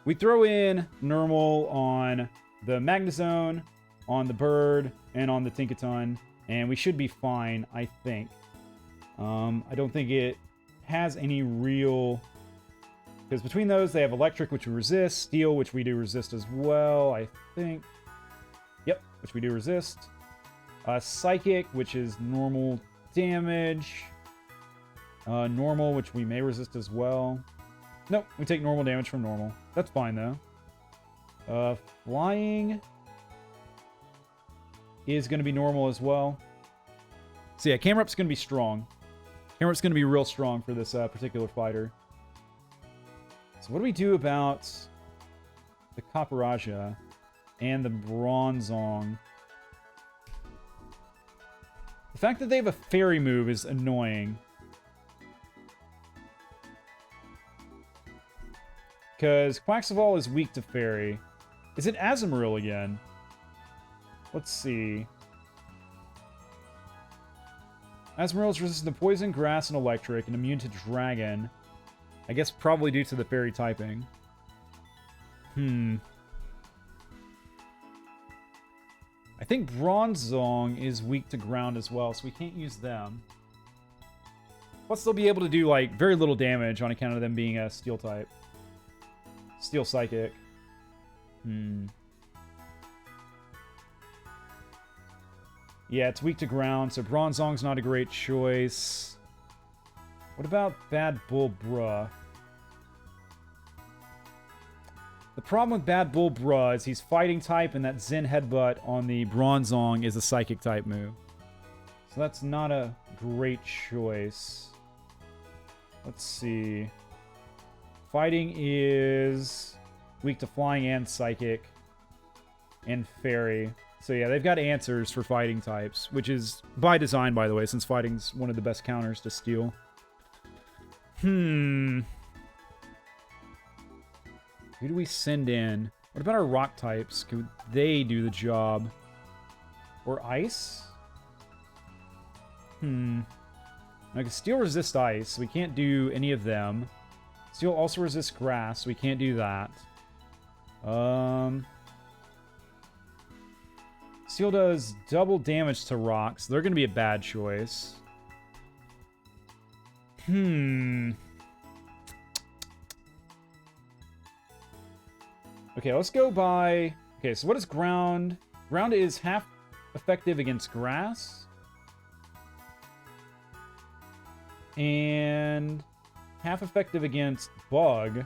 we throw in normal on the Magnezone, on the Bird, and on the Tinkaton, and we should be fine, I think. I don't think it has any real... Because between those, they have Electric, which we resist, Steel, which we do resist as well, I think. Yep, which we do resist. Psychic, which is normal damage. Normal, which we may resist as well. Nope, we take normal damage from normal. That's fine, though. Flying is going to be normal as well. So yeah, Camera Up's going to be strong. Camera Up's going to be real strong for this particular fighter. So what do we do about the Kaparaja and the Bronzong? The fact that they have a fairy move is annoying. Because Quaxaval is weak to fairy. Is it Azumarill again? Let's see. Azumarill is resistant to poison, grass, and electric, and immune to dragon. I guess probably due to the fairy typing. I think Bronzong is weak to ground as well, so we can't use them. Plus, they'll be able to do, like, very little damage on account of them being a steel type. Steel Psychic. Yeah, it's weak to ground, so Bronzong's not a great choice. What about Bad Bull Bruh? The problem with Bad Bull Bruh is he's fighting type, and that Zen Headbutt on the Bronzong is a psychic type move. So that's not a great choice. Let's see. Fighting is weak to flying and psychic and fairy. So yeah, they've got answers for fighting types, which is by design, by the way, since fighting's one of the best counters to steel. Who do we send in? What about our rock types? Could they do the job? Or ice? Like, steel resists ice, so we can't do any of them. Steel also resists grass, so we can't do that. Steel does double damage to rocks. They're going to be a bad choice. Okay, let's go by... Okay, so what is ground? Ground is half effective against grass. And half effective against bug.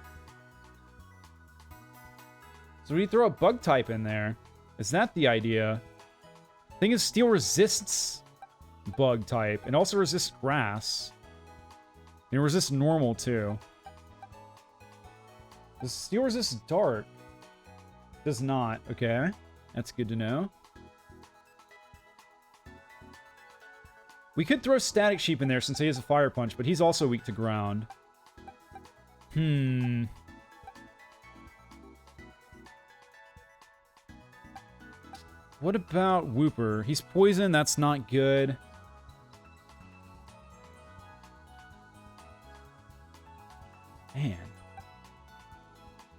So we throw a bug type in there. Is that the idea? Thing is, steel resists bug type and also resists grass. And it resists normal too. Does steel resist dark? Does not. Okay. That's good to know. We could throw Static Sheep in there since he has a Fire Punch, but he's also weak to ground. What about Whooper? He's poison. That's not good. Man.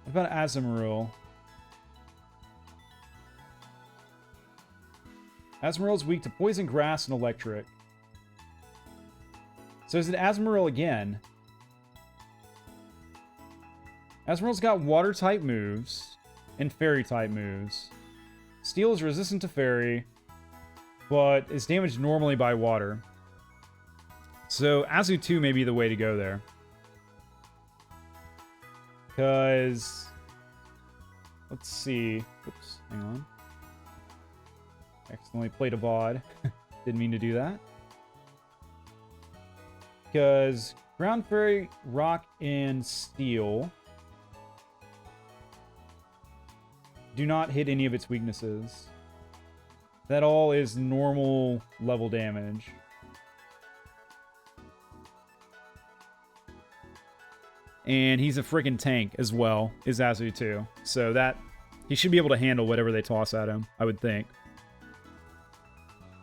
What about Azumarill? Azumarill's weak to poison, grass, and electric. So is it Azumarill again? Azumarill's got water-type moves and fairy-type moves. Steel is resistant to fairy, but is damaged normally by water. So Azu 2 may be the way to go there. Because... Let's see. Oops, hang on. Accidentally played a VOD. Didn't mean to do that. Because ground, fairy, rock, and steel do not hit any of its weaknesses. That all is normal level damage. And he's a freaking tank as well, is Azu too. So that he should be able to handle whatever they toss at him, I would think.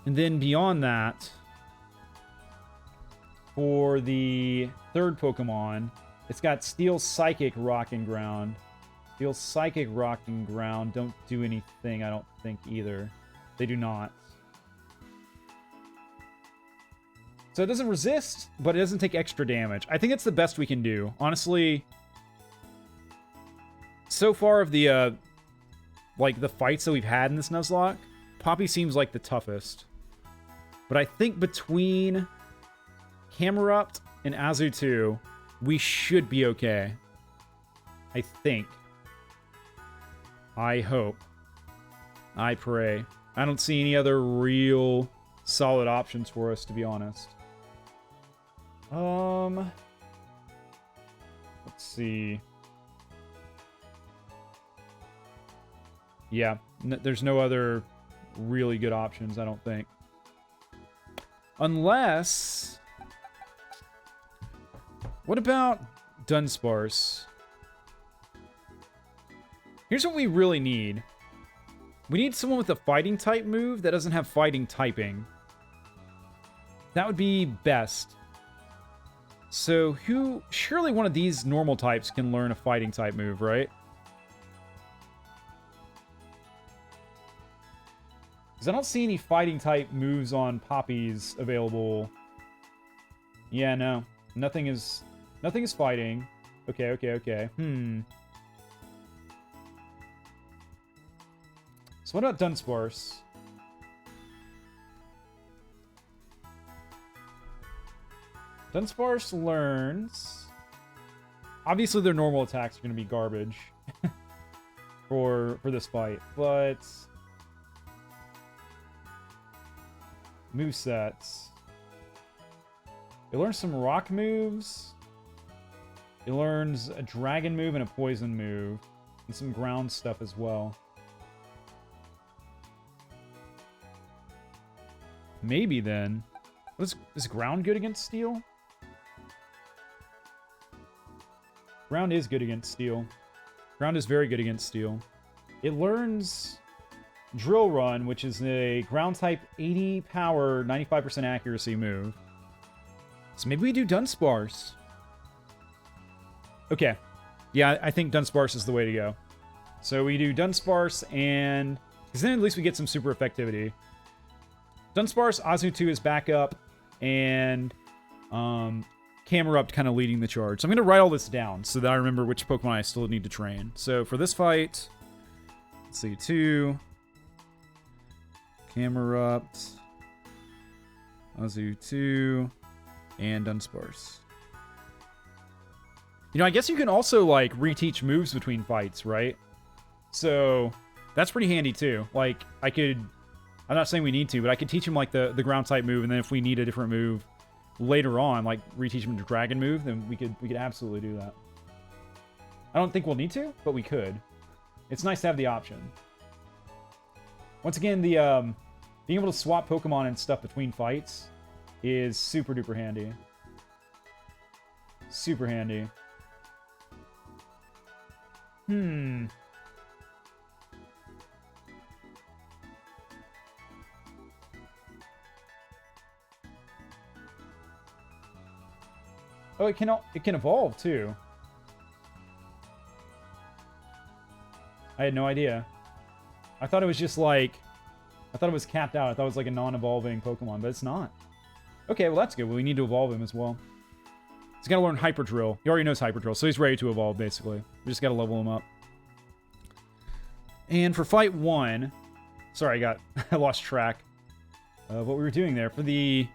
And then beyond that, for the third Pokemon, it's got Steel, Psychic, Rock, and Ground. Steel, Psychic, Rock, and Ground don't do anything, I don't think, either. They do not. So it doesn't resist, but it doesn't take extra damage. I think it's the best we can do. Honestly, so far of the, like, the fights that we've had in this Nuzlocke, Poppy seems like the toughest. But I think between Camerupt and Azu 2, we should be okay. I think. I hope. I pray. I don't see any other real solid options for us, to be honest. Let's see. Yeah, there's no other really good options, I don't think. Unless... What about Dunsparce? Here's what we really need. We need someone with a fighting type move that doesn't have fighting typing. That would be best. So who... Surely one of these normal types can learn a fighting type move, right? Because I don't see any fighting type moves on Poppies available. Yeah, no. Nothing is fighting. Okay. So what about Dunsparce? Dunsparce learns... Obviously their normal attacks are going to be garbage for this fight, but... Movesets. It learns some rock moves. It learns a dragon move and a poison move. And some ground stuff as well. Maybe then. Is ground good against steel? Ground is good against steel. Ground is very good against steel. It learns Drill Run, which is a ground type 80 power, 95% accuracy move. So maybe we do Dunsparce. Okay. Yeah, I think Dunsparce is the way to go. So we do Dunsparce and... Because then at least we get some super effectivity. Dunsparce, Azu 2 is back up, and Camerupt kind of leading the charge. So I'm going to write all this down so that I remember which Pokemon I still need to train. So for this fight, let's see, 2, Camerupt, Azu 2, and Dunsparce. You know, I guess you can also, like, reteach moves between fights, right? So that's pretty handy, too. Like, I could... I'm not saying we need to, but I could teach him, like, the ground type move, and then if we need a different move later on, like, reteach him the dragon move, then we could absolutely do that. I don't think we'll need to, but we could. It's nice to have the option. Once again, the being able to swap Pokemon and stuff between fights is super duper handy. Super handy. Oh, it can evolve too. I had no idea. I thought it was just like... I thought it was capped out. I thought it was like a non-evolving Pokemon, but it's not. Okay, well that's good. Well, we need to evolve him as well. He's got to learn Hyper Drill. He already knows Hyper Drill, so he's ready to evolve, basically. We just got to level him up. And for Fight 1... Sorry, I lost track of what we were doing there. For the...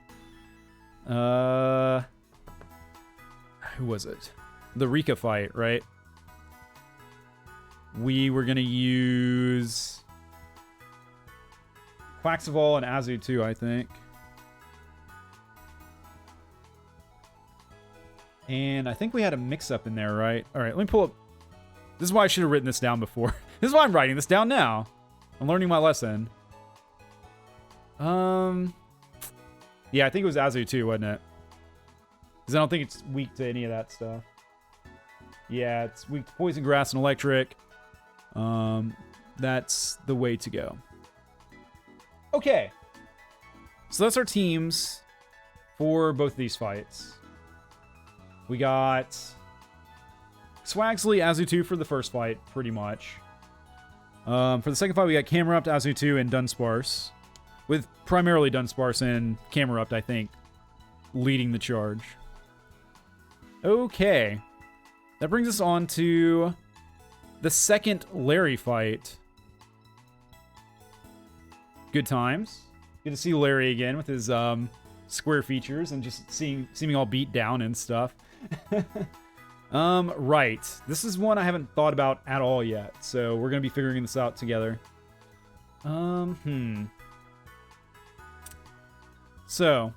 Who was it? The Rika fight, right? We were going to use... Quaxaval and Azu 2, I think. And I think we had a mix-up in there, right? Alright, let me pull up... This is why I should have written this down before. This is why I'm writing this down now. I'm learning my lesson. Yeah, I think it was Azu 2, wasn't it? Because I don't think it's weak to any of that stuff. Yeah, it's weak to Poison Grass and Electric. That's the way to go. Okay. So that's our teams for both of these fights. We got Swagsley, Azu 2 for the first fight, pretty much. For the second fight, we got Camerupt, Azu 2, and Dunsparce. With primarily Dunsparce and Camerupt, I think, leading the charge. Okay. That brings us on to the second Larry fight. Good times. Good to see Larry again with his square features and just seeming all beat down and stuff. Right. This is one I haven't thought about at all yet, so we're gonna be figuring this out together. So,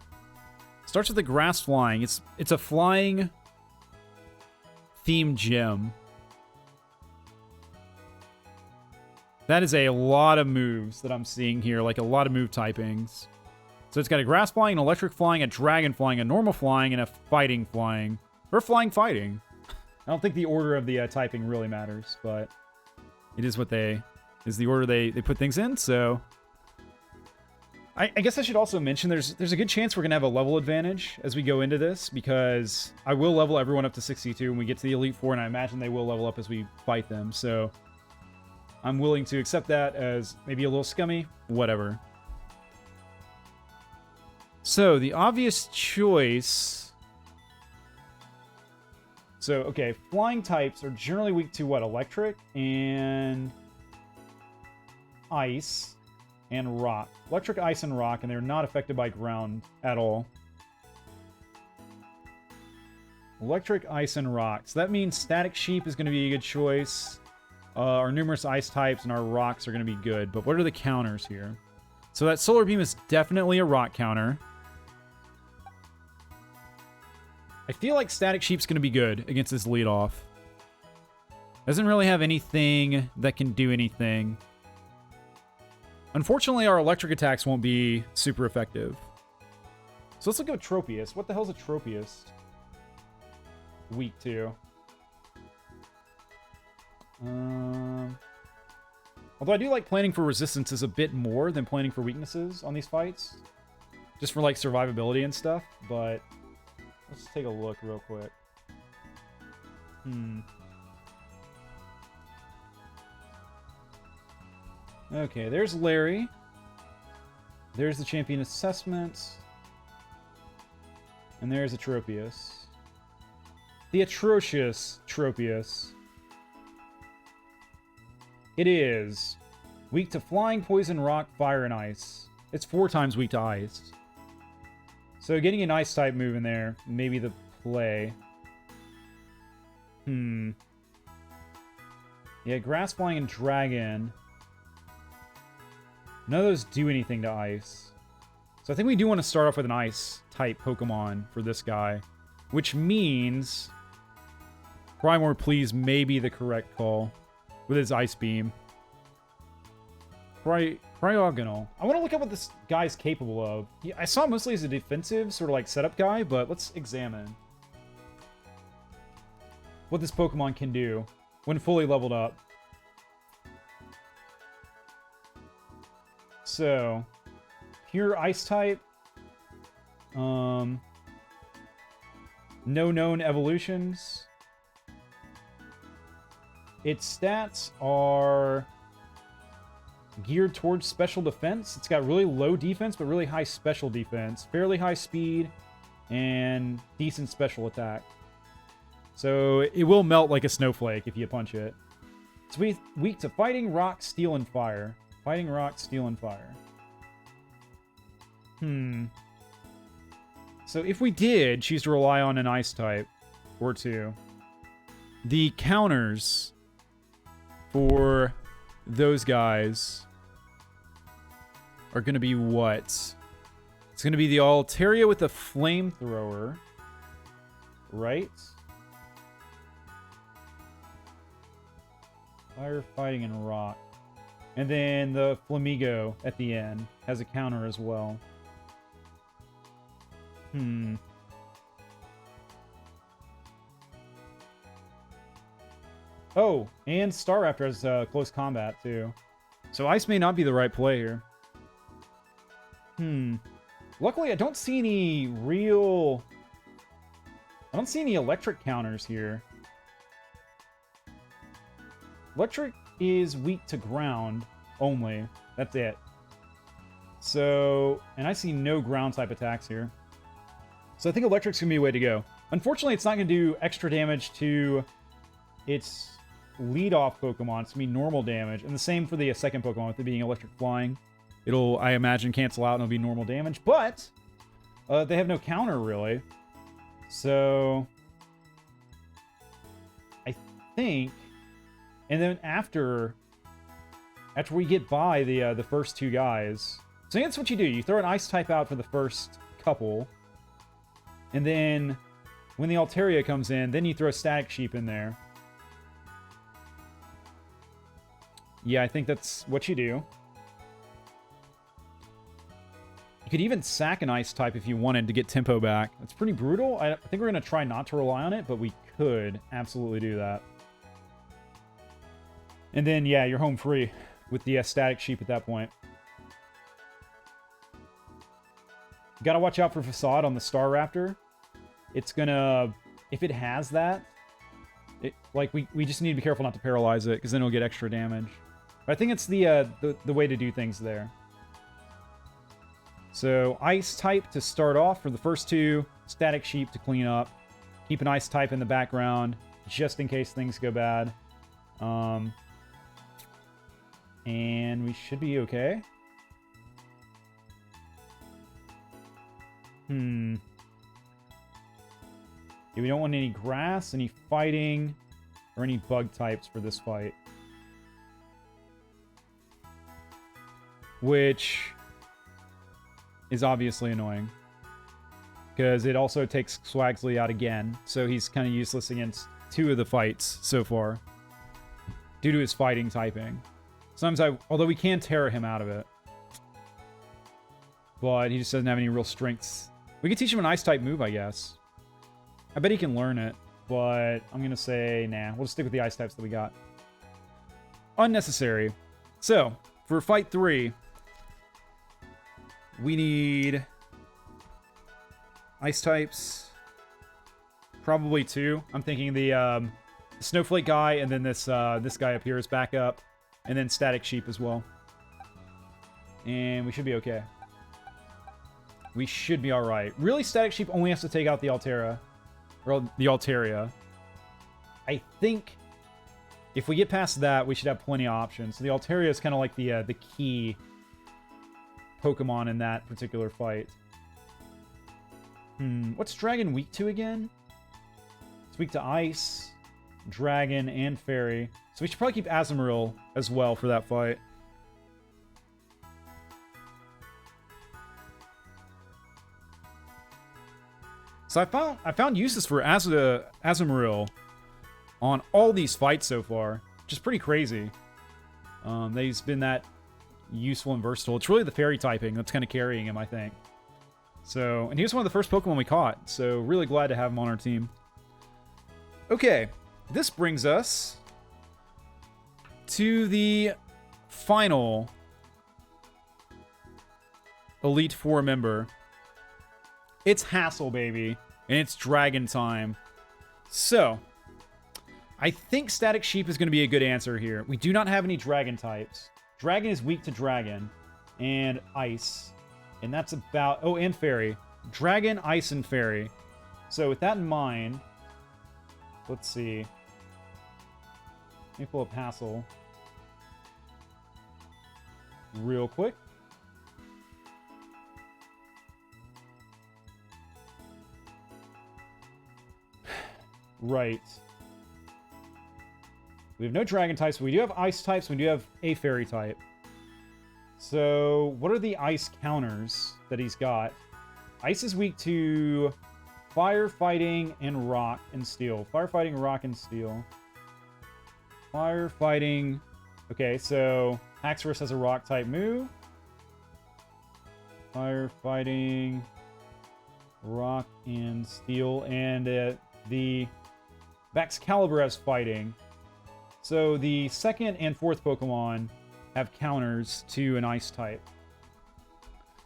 starts with the grass flying. It's a flying themed gym. That is a lot of moves that I'm seeing here, like a lot of move typings. So it's got a grass flying, an electric flying, a dragon flying, a normal flying, and a fighting flying. Or flying fighting. I don't think the order of the typing really matters, but it is the order they put things in, so... I guess I should also mention there's a good chance we're going to have a level advantage as we go into this, because I will level everyone up to 62 when we get to the Elite Four, and I imagine they will level up as we fight them, so I'm willing to accept that as maybe a little scummy, whatever. So, the obvious choice... So, okay, flying types are generally weak to what? Electric and ice. And rock. Electric, ice, and rock, and they're not affected by ground at all. Electric, ice, and rock. So that means static sheep is going to be a good choice. Our numerous ice types and our rocks are going to be good. But what are the counters here? So that solar beam is definitely a rock counter. I feel like static sheep's going to be good against this leadoff. Doesn't really have anything that can do anything. Unfortunately, our electric attacks won't be super effective. So let's look at Tropius. What the hell's a Tropius? Weak to. Although I do like planning for resistances a bit more than planning for weaknesses on these fights. Just for like survivability and stuff, but let's take a look real quick. Okay, there's Larry. There's the champion assessment. And there's Atropius. The atrocious Tropius. It is weak to flying, poison, rock, fire, and ice. It's 4 times weak to ice. So getting an ice type move in there may be the play. Yeah, grass, flying, and dragon. None of those do anything to ice. So I think we do want to start off with an ice type Pokemon for this guy. Which means Primor Please may be the correct call with his Ice Beam. Cryogonal. I want to look at what this guy's capable of. I saw him mostly as a defensive sort of like setup guy, but let's examine what this Pokemon can do when fully leveled up. So, pure ice type. No known evolutions. Its stats are geared towards special defense. It's got really low defense, but really high special defense. Fairly high speed, and decent special attack. So, it will melt like a snowflake if you punch it. It's weak to fighting, rock, steel, and fire. Fighting, rock, steel, and fire. So if we did choose to rely on an ice type, or two, the counters for those guys are going to be what? It's going to be the Altaria with the flamethrower, right? Fire, fighting, and rock. And then the Flamigo at the end has a counter as well. Oh, and Staraptor has close combat too. So ice may not be the right play here. Luckily, I don't see any real... I don't see any electric counters here. Electric is weak to ground only. That's it. So, and I see no ground type attacks here. So I think electric's gonna be a way to go. Unfortunately, it's not gonna do extra damage to its lead-off Pokemon. It's gonna be normal damage. And the same for the second Pokemon with it being electric flying. It'll, I imagine, cancel out and it'll be normal damage. But They have no counter, really. So... I think... And then after we get by the first two guys... So that's what you do. You throw an ice type out for the first couple. And then when the Altaria comes in, then you throw Static Sheep in there. Yeah, I think that's what you do. You could even sack an ice type if you wanted to get tempo back. That's pretty brutal. I think we're going to try not to rely on it, but we could absolutely do that. And then, yeah, you're home free with the Static Sheep at that point. Gotta watch out for Facade on the Star Raptor. It's gonna... If it has that, we just need to be careful not to paralyze it, because then it'll get extra damage. But I think it's the way to do things there. So, Ice type to start off for the first two. Static Sheep to clean up. Keep an Ice type in the background, just in case things go bad. And we should be okay. Yeah, we don't want any grass, any fighting, or any bug types for this fight. Which is obviously annoying. Because it also takes Swagsley out again, so he's kind of useless against two of the fights so far. Due to his fighting typing. Sometimes although we can tear him out of it. But he just doesn't have any real strengths. We could teach him an Ice-type move, I guess. I bet he can learn it, but I'm going to say, nah. We'll just stick with the Ice types that we got. Unnecessary. So, for Fight 3, we need Ice types. Probably 2. I'm thinking the Snowflake guy, and then this guy appears back up, and then Static Sheep as well. And we should be okay. We should be alright. Really, Static Sheep only has to take out the Altera. Or the Altaria. I think if we get past that, we should have plenty of options. So the Altaria is kind of like the key Pokemon in that particular fight. What's Dragon weak to again? It's weak to Ice, Dragon, and Fairy. So we should probably keep Azumarill as well for that fight. So I found uses for Azumarill on all these fights so far, which is pretty crazy. He's been that useful and versatile. It's really the Fairy typing that's kind of carrying him, I think. So, and he was one of the first Pokemon we caught, so really glad to have him on our team. Okay, this brings us to the final Elite Four member. It's Hassel, baby. And it's Dragon time. So, I think Static Sheep is going to be a good answer here. We do not have any Dragon types. Dragon is weak to Dragon and Ice. And that's about... Oh, and Fairy. Dragon, Ice, and Fairy. So, with that in mind... Let's see. Let me pull up Hassel. Real quick. Right. We have no Dragon types, but we do have Ice types, we do have a Fairy type. So, what are the Ice counters that he's got? Ice is weak to Fire, Fighting, and Rock, and Steel. Firefighting, Rock, and Steel. Firefighting... Okay, so Haxorus has a Rock type move. Firefighting, Rock, and Steel, and the Baxcalibur has Fighting. So the second and fourth Pokemon have counters to an Ice type.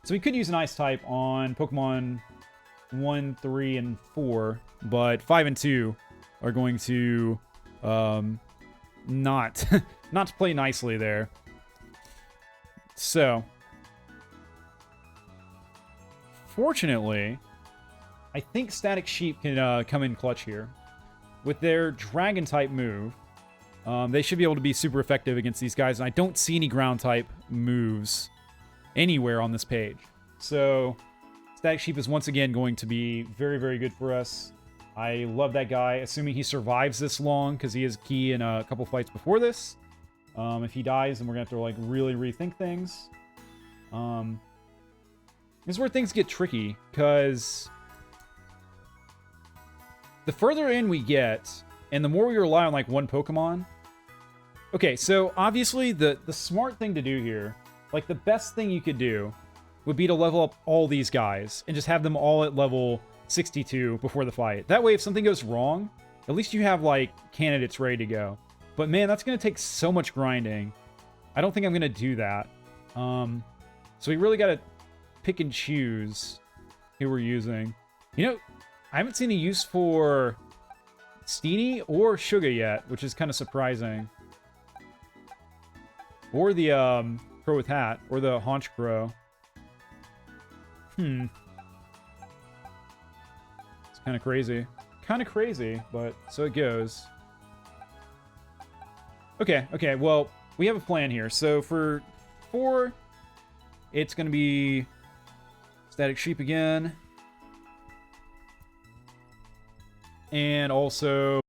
So we could use an Ice type on Pokemon 1, 3, and 4, but 5 and 2 are going to not play nicely there. So, fortunately, I think Static Sheep can come in clutch here. With their Dragon-type move, they should be able to be super effective against these guys, and I don't see any Ground-type moves anywhere on this page. So, Static Sheep is once again going to be very, very good for us. I love that guy, assuming he survives this long, because he is key in a couple fights before this. If he dies, then we're going to have to, like, really rethink things. This is where things get tricky, because the further in we get, and the more we rely on, like, one Pokemon... Okay, so, obviously, the smart thing to do here, like, the best thing you could do would be to level up all these guys, and just have them all at level 62 before the fight. That way, if something goes wrong, at least you have, like, candidates ready to go. But, man, that's going to take so much grinding. I don't think I'm going to do that. So we really got to pick and choose who we're using. You know, I haven't seen a use for Steenie or Suga yet, which is kind of surprising. Or the Crow with Hat, or the Haunch Crow. It's kind of crazy. Kind of crazy, but so it goes. Okay, well, we have a plan here. So for 4, it's going to be Static Sheep again. And also